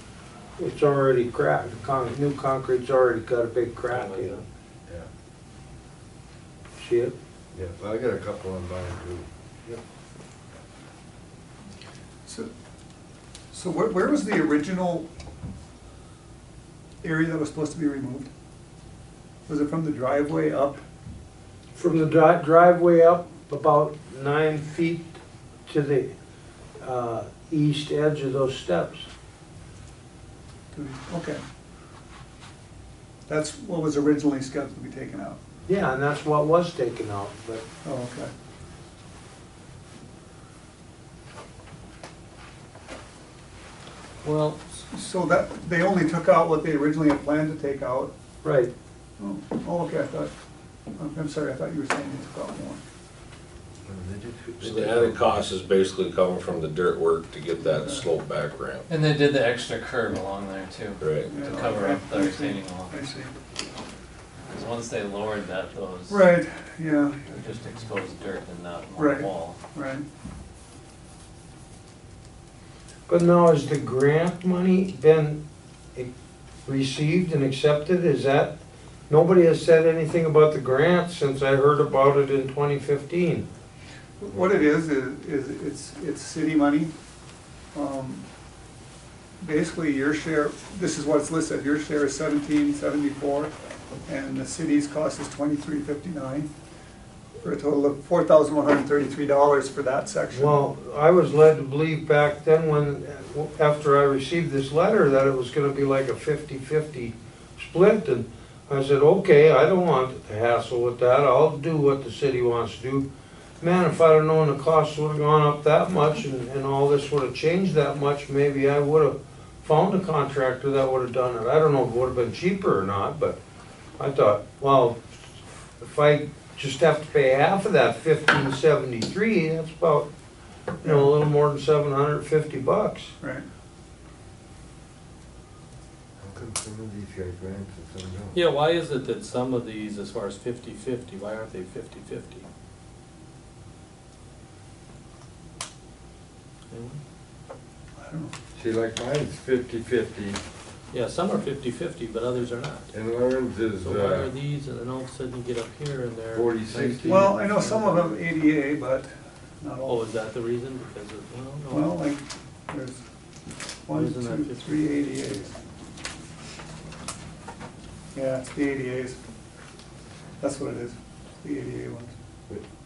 it's already cracked. New concrete's already got a big crack in it.
Yeah,
See it?
yeah, well, I got a couple on mine too.
So where was the original area that was supposed to be removed? Was it from the driveway up?
From the driveway up about 9 feet to the east edge of those steps.
Okay. That's what was originally scheduled to be taken out.
Yeah, and that's what was taken out, but
Oh, okay.
well,
So that, they only took out what they originally had planned to take out?
right.
Oh, okay, I'm sorry, I thought you were saying they took out more.
So the added cost is basically coming from the dirt work to get that slope back ramp.
And they did the extra curb along there too,
Right.
to cover up the retaining wall.
I see.
Because once they lowered that, those
Right, yeah,
just exposed dirt and not more
Right.
wall.
right.
But now, has the grant money been received and accepted? Is that, nobody has said anything about the grant since I heard about it in 2015.
What it is it's city money. Basically, your share, this is what's listed, your share is $17.74, and the city's cost is $23.59. for a total of $4,133 for that section.
Well, I was led to believe back then when, after I received this letter, that it was gonna be like a 50-50 split, and I said, okay, I don't want the hassle with that, I'll do what the city wants to do. Man, if I'd have known the costs would've gone up that much and all this would've changed that much, maybe I would've found a contractor that would've done it. I don't know if it would've been cheaper or not, but I thought, well, if I just have to pay half of that $1,573, that's about, you know, a little more than $750.
Right.
How come some of these guys rent and some don't?
Yeah, why is it that some of these, as far as 50-50, why aren't they 50-50? Anyone?
I don't know.
See, like mine's 50-50,
Yeah, some are 50-50, but others are not.
and Lauren's is,
So why are these, and then all of a sudden you get up here and they're.
40-60.
Well, I know some of them ADA, but not
Oh,
all.
is that the reason? Because of, well,
Well,
no.
like, there's one,
Isn't that
two,
50?
three ADAs. Yeah, it's the ADAs. That's what it is, the ADA ones.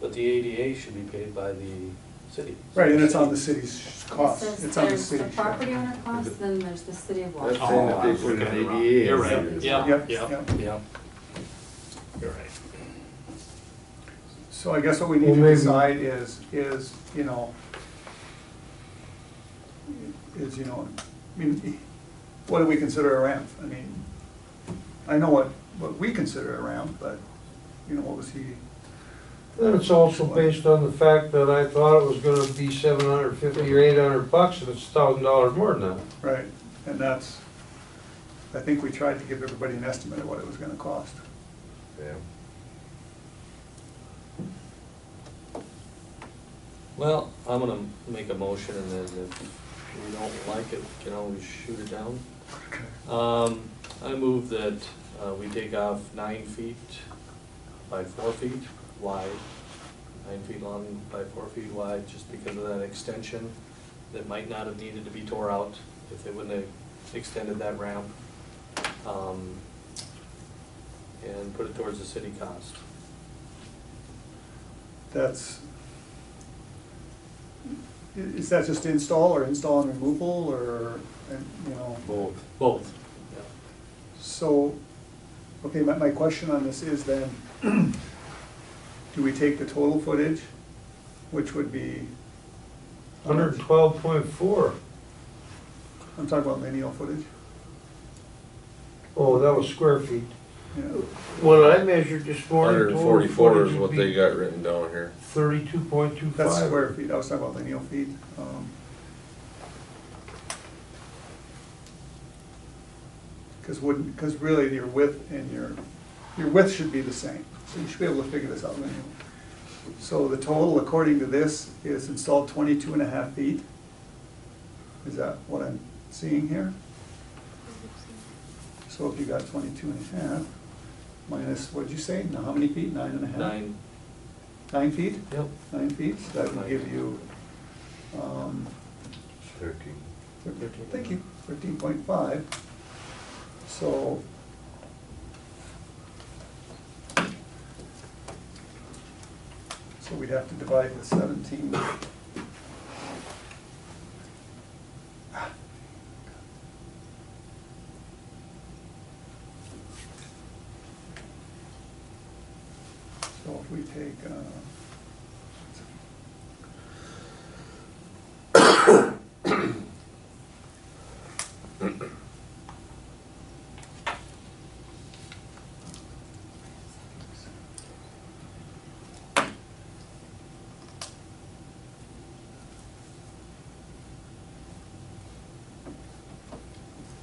But the ADA should be paid by the city.
Right, and it's on the city's cost.
It says
It's on the
there's
city.
the property owner cost, then there's the city of
That's
Washburn.
saying that they put an ADA.
You're right,
in there.
yeah,
Yep,
yeah,
yep.
yeah. You're right.
So I guess what we need
Well,
to
maybe-
decide is, you know, I mean, what do we consider a ramp? I mean, I know what we consider a ramp, but, you know, what was he?
Then it's also based on the fact that I thought it was gonna be $750 or $800, and it's $1,000 more than that.
Right, and that's, I think we tried to give everybody an estimate of what it was gonna cost.
Yeah.
Well, I'm gonna make a motion, and then if we don't like it, we can always shoot it down. I move that we take off 9 feet by 4 feet wide, 9 feet long by 4 feet wide, just because of that extension that might not have needed to be tore out if they wouldn't have extended that ramp. And put it towards the city cost.
That's, is that just install or install and removal or, you know?
Both. Yeah.
So, okay, my question on this is then, do we take the total footage, which would be?
112.4.
I'm talking about lineal footage.
Oh, that was square feet.
Yeah.
What I measured this morning, total
144
footage
is
would
what
be
they got written down here.
32.25.
That's square feet, I was talking about lineal feet. Because really your width and your width should be the same, so you should be able to figure this out lineally. So the total, according to this, is installed 22.5 feet. Is that what I'm seeing here? So if you got 22.5 minus, what'd you say, now how many feet, 9.5?
9.
9 feet?
Yep.
9 feet, so that would
9.
give you,
13.
thank you, 13.5. So, we'd have to divide the 17. So if we take,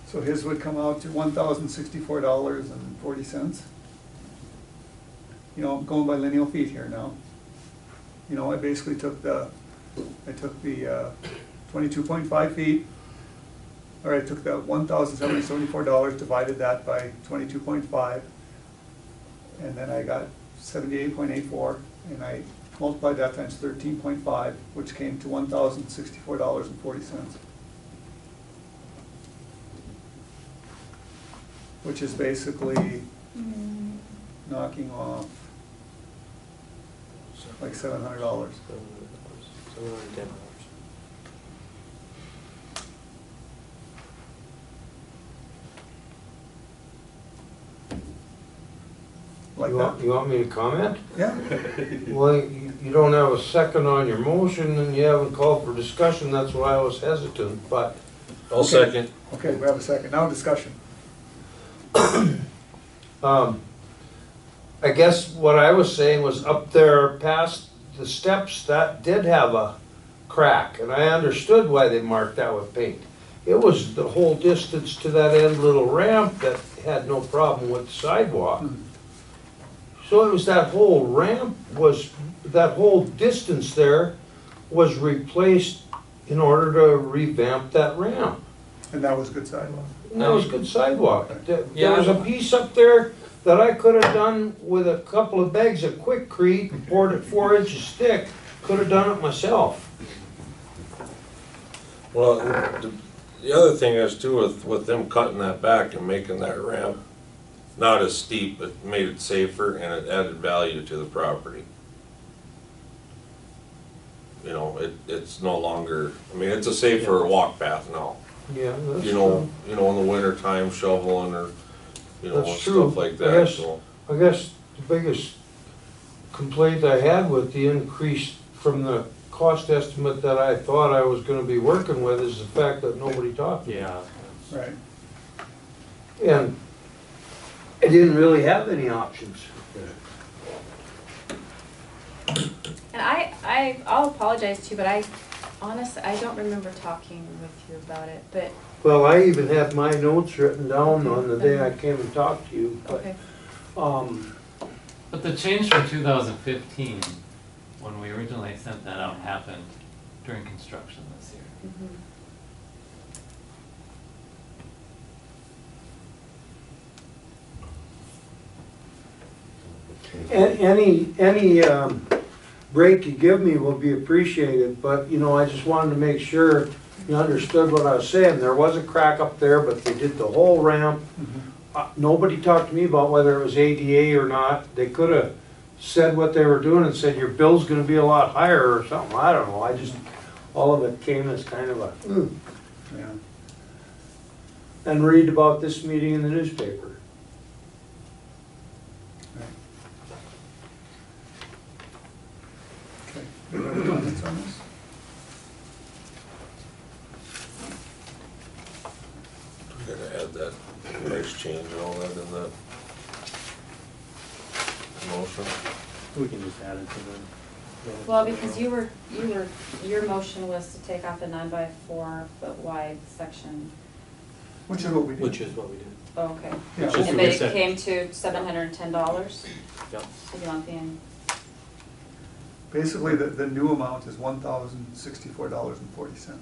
so his would come out to $1,064.40. You know, I'm going by lineal feet here now. You know, I basically took the 22.5 feet, or I took the $1,774, divided that by 22.5, and then I got 78.84, and I multiplied that times 13.5, which came to $1,064.40. Which is basically knocking off like $700.
$710.
Like
You
that?
want me to comment?
Yeah,
Well, you don't have a second on your motion and you haven't called for discussion, that's why I was hesitant, but
I'll
Okay.
second.
okay, we have a second. Now discussion.
I guess what I was saying was up there past the steps, that did have a crack, and I understood why they marked that with paint. It was the whole distance to that end little ramp that had no problem with the sidewalk. So it was that whole ramp that whole distance there was replaced in order to revamp that ramp.
And that was good sidewalk.
And that was good sidewalk. There
Yeah.
was a piece up there that I could have done with a couple of bags of Quickcrete and poured it 4 inches thick. Could have done it myself.
Well, the other thing is too, with them cutting that back and making that ramp not as steep, it made it safer and it added value to the property. You know, it's no longer, I mean, it's a safer walk path now.
Yeah, that's
You know,
true.
in the winter time shoveling or, you know,
That's true.
stuff like
I
that,
guess-
so.
I guess the biggest complaint I had with the increase from the cost estimate that I thought I was gonna be working with is the fact that nobody talked to me.
Yeah.
Right.
And I didn't really have any options.
And I'll apologize too, but I don't remember talking with you about it, but,
Well, I even had my notes written down on the day I came and talked to you, but,
okay.
But the change from 2015, when we originally sent that out, happened during construction this year.
Mhm.
any break you give me will be appreciated, but, you know, I just wanted to make sure you understood what I was saying. There was a crack up there, but they did the whole ramp. Nobody talked to me about whether it was ADA or not. They could have said what they were doing and said, your bill's gonna be a lot higher or something. I don't know. All of it came as kind of a,
Yeah.
and read about this meeting in the newspaper.
Okay. Any other comments on this?
We gotta add that price change and all that in that motion.
We can just add it to the.
Well, because your motion was to take off the 9x4 wide section.
Which is what we did.
Which is what we did.
Oh, okay.
Yeah.
Which is
And
the
but it
reset.
came to $710,
Yep.
so you want the,
Basically, the new amount is $1,064.40.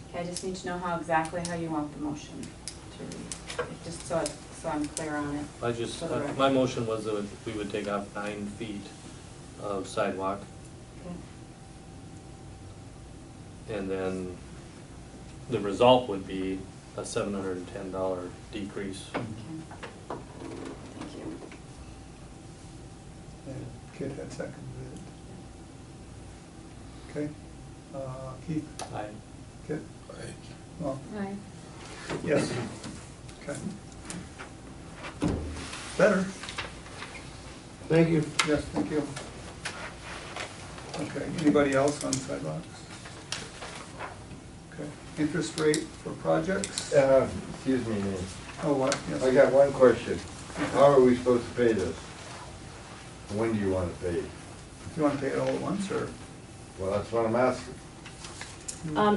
okay, I just need to know exactly how you want the motion to read, just so I'm clear on it.
I just,
For the record.
my motion was that we would take off 9 feet of sidewalk,
Okay.
and then the result would be a $710 decrease.
Okay. Thank you.
And Kit had seconded it. Okay. Keith,
I,
Kit,
Aye.
well,
Aye.
yes. Okay. Better.
Thank you.
Yes, thank you. Okay, anybody else on sidewalks? Okay, interest rate for projects?
Excuse me, Nate.
Oh, what, yes.
I got one question. How are we supposed to pay this? When do you want to pay it?
You want to pay it all at once, or?
Well, that's what I'm asking.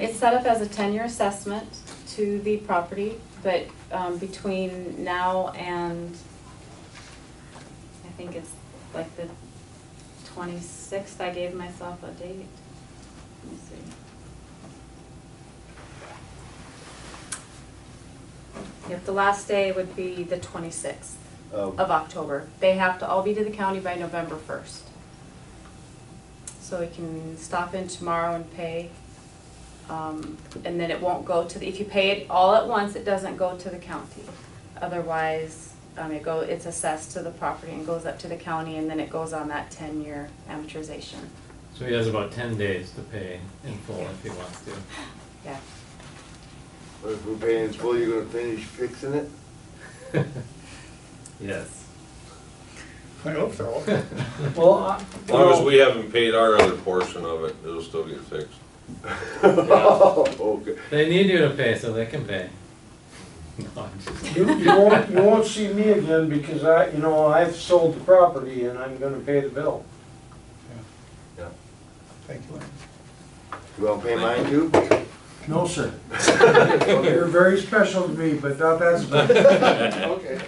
It's set up as a 10-year assessment to the property, but between now and, I think it's like the 26th, I gave myself a date. Let me see. Yep, the last day would be the 26th of October. They have to all be to the county by November 1st. So we can stop in tomorrow and pay. And then it won't go to the, if you pay it all at once, it doesn't go to the county. Otherwise, it's assessed to the property and goes up to the county, and then it goes on that 10-year amortization.
So he has about 10 days to pay in full if he wants to.
Yeah.
But if we're paying full, you're gonna finish fixing it?
Yes.
I hope so.
Well,
As long as we haven't paid our other portion of it, it'll still get fixed.
Okay.
They need you to pay so they can pay. No, I'm just
you won't see me again because I've sold the property and I'm gonna pay the bill.
Yeah.
Thank you, Lynn.
You wanna pay mine too?
No, sir. You're very special to me, but not as much.
Okay.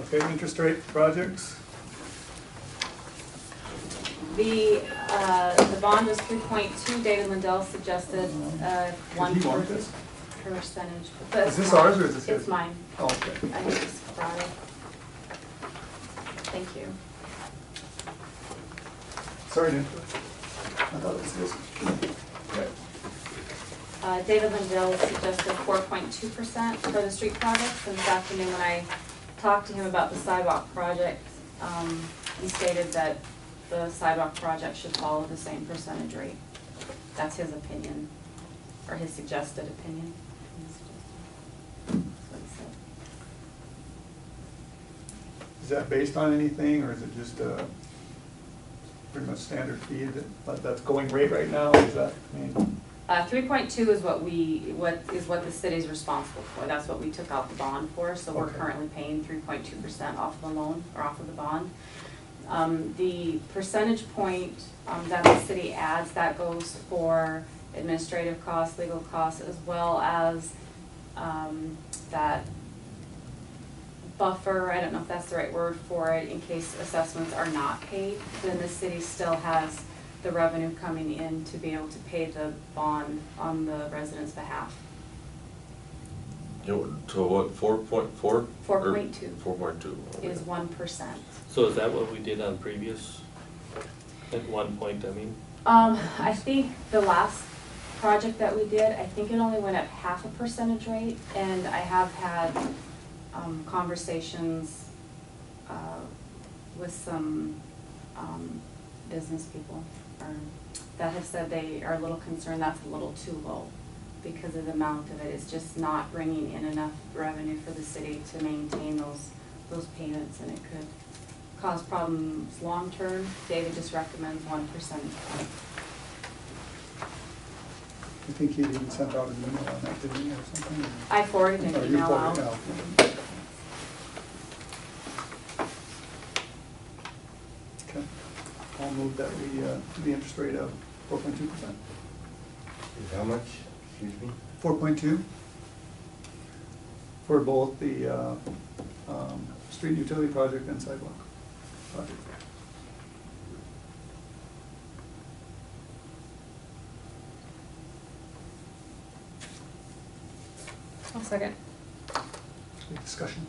Okay, interest rate projects.
The bond was 3.2, David Lindell suggested, one
Did he want this?
percentage.
Is this ours or is this his?
It's mine,
Oh, okay.
I just brought it. Thank you.
Sorry to interrupt. I thought it was his. Okay.
David Lindell suggested 4.2% for the street projects, and this afternoon when I talked to him about the sidewalk project, he stated that the sidewalk project should follow the same percentage rate. That's his opinion, or his suggested opinion. That's what he said.
Is that based on anything, or is it just pretty much standard fee that's going rate right now? Is that, I mean?
3.2 is what the city's responsible for. That's what we took out the bond for, so we're
Okay.
currently paying 3.2% off of the loan, or off of the bond. The percentage point that the city adds, that goes for administrative costs, legal costs, as well as that buffer, I don't know if that's the right word for it, in case assessments are not paid, then the city still has the revenue coming in to be able to pay the bond on the residents' behalf.
To what, 4.4?
4.2
4.2.
is 1%.
So is that what we did on previous, at one point, I mean?
I think the last project that we did, I think it only went at half a percentage rate, and I have had conversations with some business people that have said they are a little concerned that's a little too low because of the amount of it. It's just not bringing in enough revenue for the city to maintain those payments, and it could cause problems long term. David just recommends 1 percentage point.
I think he even sent out an email on that, didn't he, or something?
I forwarded an
Oh, you
email out.
forwarded it out. Okay. I'll move that we, do the interest rate of 4.2%.
Is how much, excuse me?
4.2 for both the street utility project and sidewalk project.
I'll second.
Any discussion?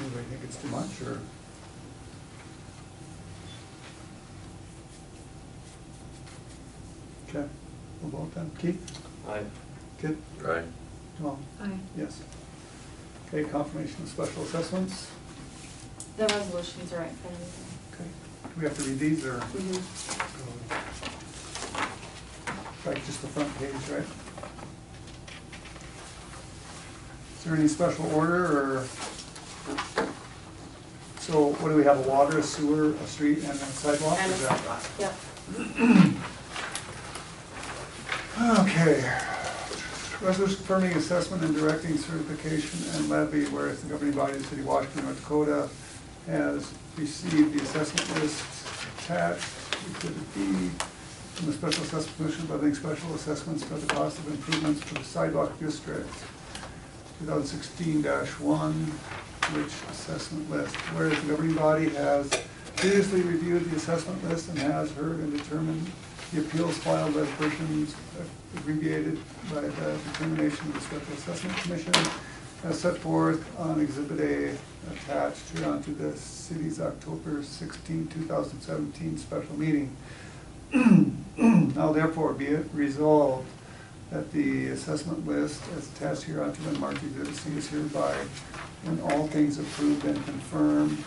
Anybody think it's too much, or? Okay, we'll vote then. Keith?
Aye.
Kid?
Right.
Tom?
Aye.
Yes. Okay, confirmation of special assessments.
The resolutions are right in front of you.
Okay, do we have to read these, or? Right, just the front page, right? Is there any special order, or? So what do we have, a water, a sewer, a street, and a sidewalk?
And a
Is that-
sidewalk, yep.
Okay. Resolution confirming assessment and directing certification and levy, whereas the governing body of the city of Washburn, North Dakota has received the assessment list attached, Exhibit B, from the Special Assessment Commission levying special assessments for the cost of improvements to the sidewalk district, 2016-1, which assessment list, whereas the governing body has previously reviewed the assessment list and has heard and determined the appeals filed by the persons abbreviated by the determination of the Special Assessment Commission as set forth on Exhibit A attached onto the city's October 16, 2017 special meeting. Now therefore be it resolved that the assessment list as attached hereunto and marked exhibit C is hereby, in all things approved and confirmed.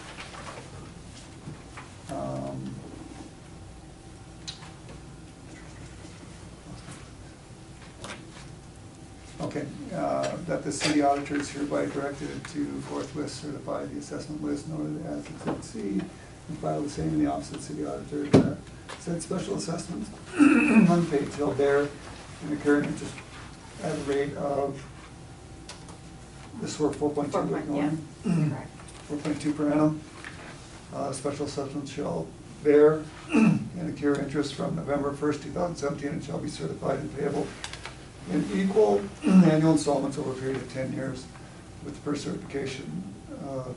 Okay, that the city auditor is hereby directed to forthwith certify the assessment list noted as exhibit C and file the same in the office of the city auditor. That said special assessments unpaid shall bear in the current interest at a rate of, this were 4.2. 4.2 per annum. Special assessments shall bear and accrue interest from November 1st, 2017, and shall be certified and payable in equal annual installments over a period of 10 years, with first certification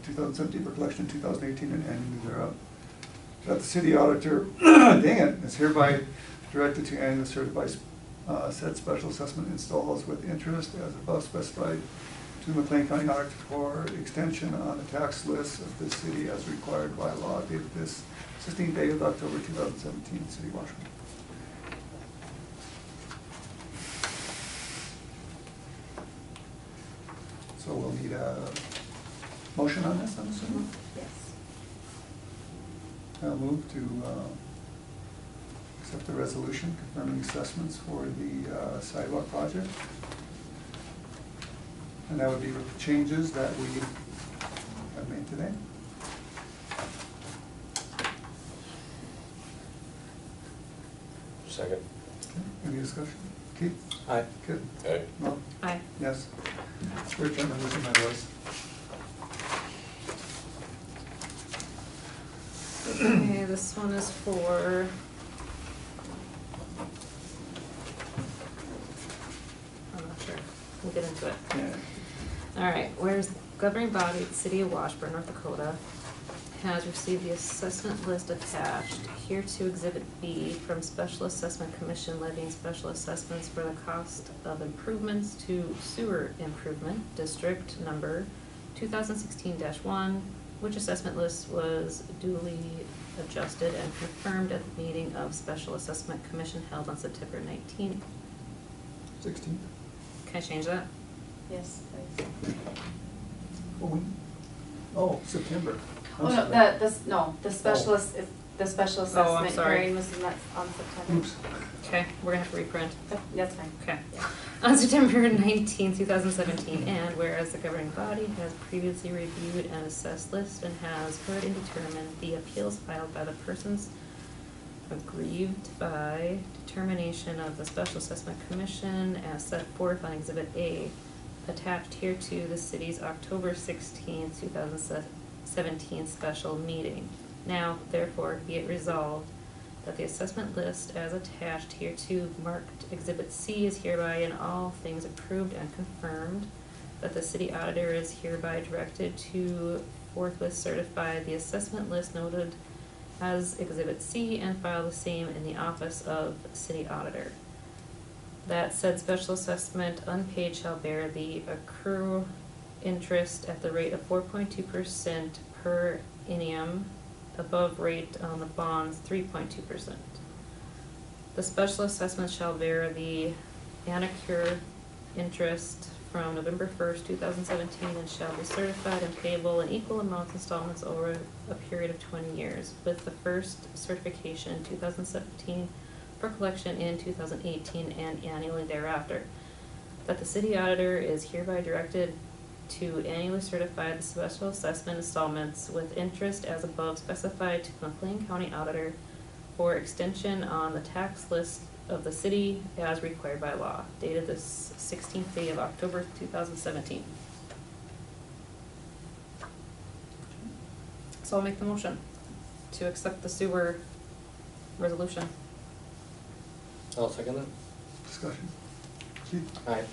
2017 for collection in 2018 and annually thereof. That the city auditor, dang it, is hereby directed to annually certify said special assessment installs with interest as above specified to the McLean County Auditor for extension on the tax list of the city as required by law, dated this 16th day of October 2017, City of Washburn. So we'll need a motion on this, I'm assuming?
Yes.
I'll move to accept the resolution confirming assessments for the sidewalk project. And that would be with the changes that we have made today.
Second.
Okay, any discussion? Keith?
Aye.
Kid?
Aye.
No?
Aye.
Yes. Rich, I'm losing my voice.
Okay, this one is for I'm not sure. We'll get into it.
Yeah.
All right, whereas the governing body of the city of Washburn, North Dakota, has received the assessment list attached hereto Exhibit B from Special Assessment Commission levying special assessments for the cost of improvements to sewer improvement, district number 2016-1, which assessment list was duly adjusted and confirmed at the meeting of Special Assessment Commission held on September 19th.
16th.
Can I change that?
Yes, please.
Oh, September.
Oh, no, the specialist, the special
Oh, I'm
assessment
sorry.
hearing was on September.
Oops.
Okay, we're gonna have to reprint.
That's fine.
Okay. On September 19, 2017, and whereas the governing body has previously reviewed an assessed list and has heard and determined the appeals filed by the persons aggrieved by determination of the Special Assessment Commission as set forth on Exhibit A, attached hereto the city's October 16, 2017 special meeting. Now, therefore, be it resolved that the assessment list as attached hereto marked Exhibit C is hereby in all things approved and confirmed, that the city auditor is hereby directed to forthwith certify the assessment list noted as Exhibit C and file the same in the office of city auditor. That said special assessment unpaid shall bear the accrue interest at the rate of 4.2% per annum, above rate on the bonds 3.2%. The special assessment shall bear the annexure interest from November 1st, 2017, and shall be certified and payable in equal amounts installments over a period of 20 years, with the first certification in 2017 for collection in 2018 and annually thereafter. That the city auditor is hereby directed to annually certify the special assessment installments with interest as above specified to the McLean County Auditor for extension on the tax list of the city as required by law, dated this 16th day of October 2017. So I'll make the motion to accept the sewer resolution.
I'll second that.
Discussion. Keith?
Aye.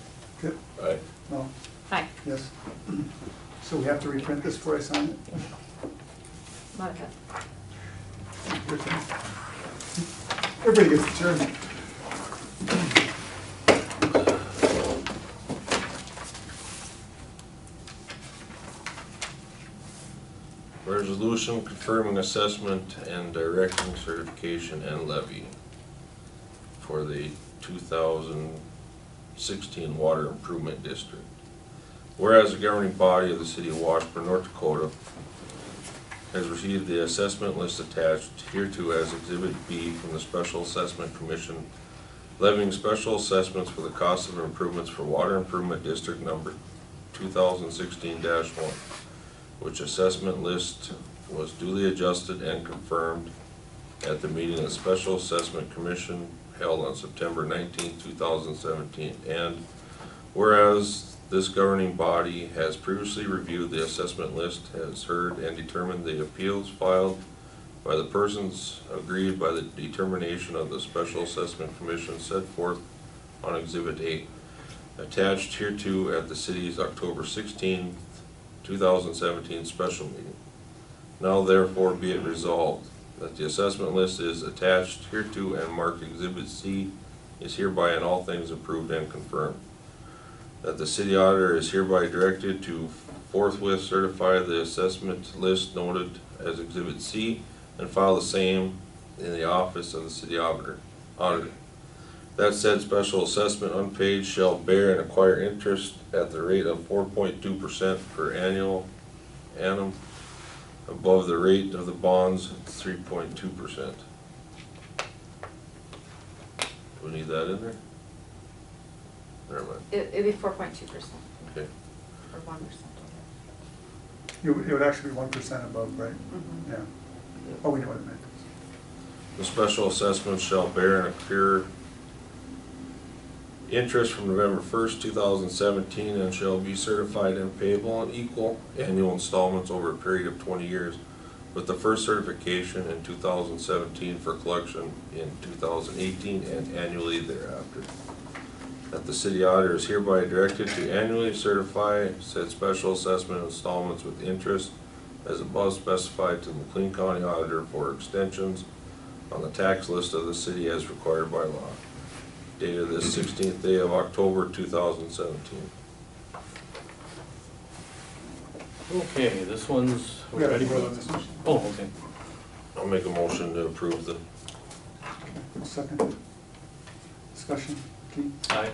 Kip?
Aye.
No?
Aye.
Yes. So we have to reprint this before I sign it?
Monica.
Your turn. Everybody gets a turn.
Resolution confirming assessment and directing certification and levy. for the 2016 Water Improvement District. Whereas the governing body of the city of Washburn, North Dakota has received the assessment list attached hereto as Exhibit B from the Special Assessment Commission, levying special assessments for the cost of improvements for Water Improvement District number 2016-1, which assessment list was duly adjusted and confirmed at the meeting of the Special Assessment Commission held on September 19, 2017. And whereas this governing body has previously reviewed the assessment list, has heard and determined the appeals filed by the persons aggrieved by the determination of the Special Assessment Commission set forth on Exhibit A, attached hereto at the city's October 16, 2017 special meeting. Now therefore be it resolved that the assessment list is attached hereto and marked Exhibit C is hereby in all things approved and confirmed. That the city auditor is hereby directed to forthwith certify the assessment list noted as Exhibit C and file the same in the office of the city auditor. That said special assessment unpaid shall bear and acquire interest at the rate of 4.2% per annum above the rate of the bonds at 3.2%. Do we need that in there? Never mind.
It'd be 4.2%,
Okay.
or 1%.
It would actually be 1% above, right?
Mhm.
Yeah. Oh, we know what it meant.
The special assessment shall bear and accrue interest from November 1st, 2017 and shall be certified and payable in equal annual installments over a period of 20 years, with the first certification in 2017 for collection in 2018 and annually thereafter. That the city auditor is hereby directed to annually certify said special assessment installments with interest as above specified to the McLean County Auditor for extensions on the tax list of the city as required by law. Dated this 16th day of October 2017.
Okay, this one's,
We gotta
ready
vote
for
on this one.
Oh, okay.
I'll make a motion to approve the,
Second. Discussion, Keith?
Aye.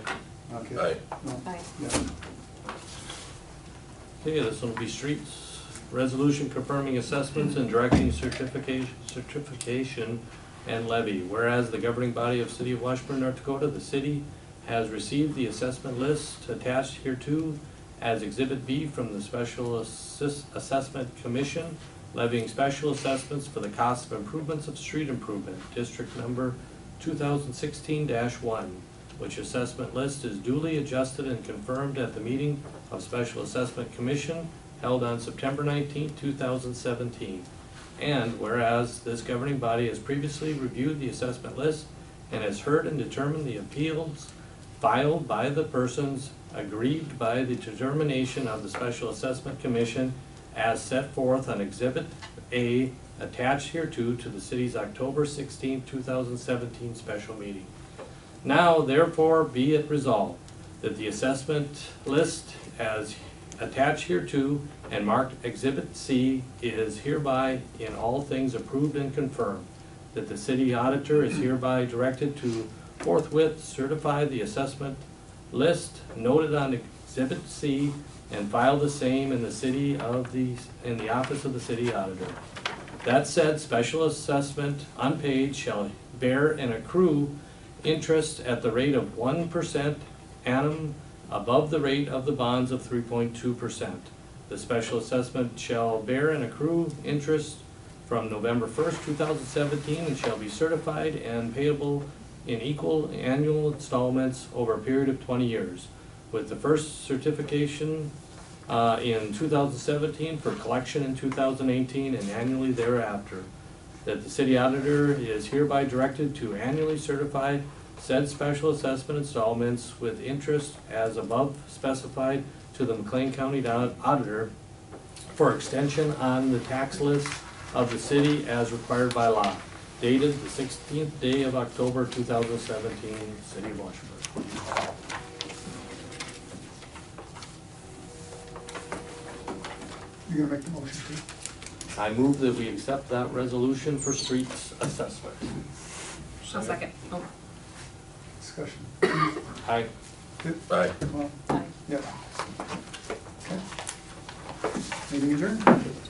Okay.
aye.
No?
Aye.
Yeah.
Okay, this one will be streets. Resolution confirming assessments and directing certification and levy. Whereas the governing body of City of Washburn, North Dakota, the city has received the assessment list attached hereto as Exhibit B from the Special Assessment Commission, levying special assessments for the cost of improvements of street improvement, district number 2016-1, which assessment list is duly adjusted and confirmed at the meeting of Special Assessment Commission held on September 19, 2017. And whereas this governing body has previously reviewed the assessment list and has heard and determined the appeals filed by the persons aggrieved by the determination of the Special Assessment Commission as set forth on Exhibit A attached hereto to the city's October 16, 2017 special meeting. Now therefore be it resolved that the assessment list as attached hereto and marked Exhibit C is hereby in all things approved and confirmed, that the city auditor is hereby directed to forthwith certify the assessment list noted on Exhibit C and file the same in the office of the city auditor. That said, special assessment unpaid shall bear and accrue interest at the rate of 1% annum above the rate of the bonds of 3.2%. The special assessment shall bear and accrue interest from November 1st, 2017 and shall be certified and payable in equal annual installments over a period of 20 years, with the first certification in 2017 for collection in 2018 and annually thereafter. That the city auditor is hereby directed to annually certify said special assessment installments with interest as above specified to the McLean County Auditor for extension on the tax list of the city as required by law. Dated the 16th day of October 2017, City of Washburn.
You gonna make the motion, Keith?
I move that we accept that resolution for streets assessment.
I'll second. Oh,
Discussion.
Aye.
Good,
Aye.
well,
Aye.
yeah. Okay. Meeting adjourned.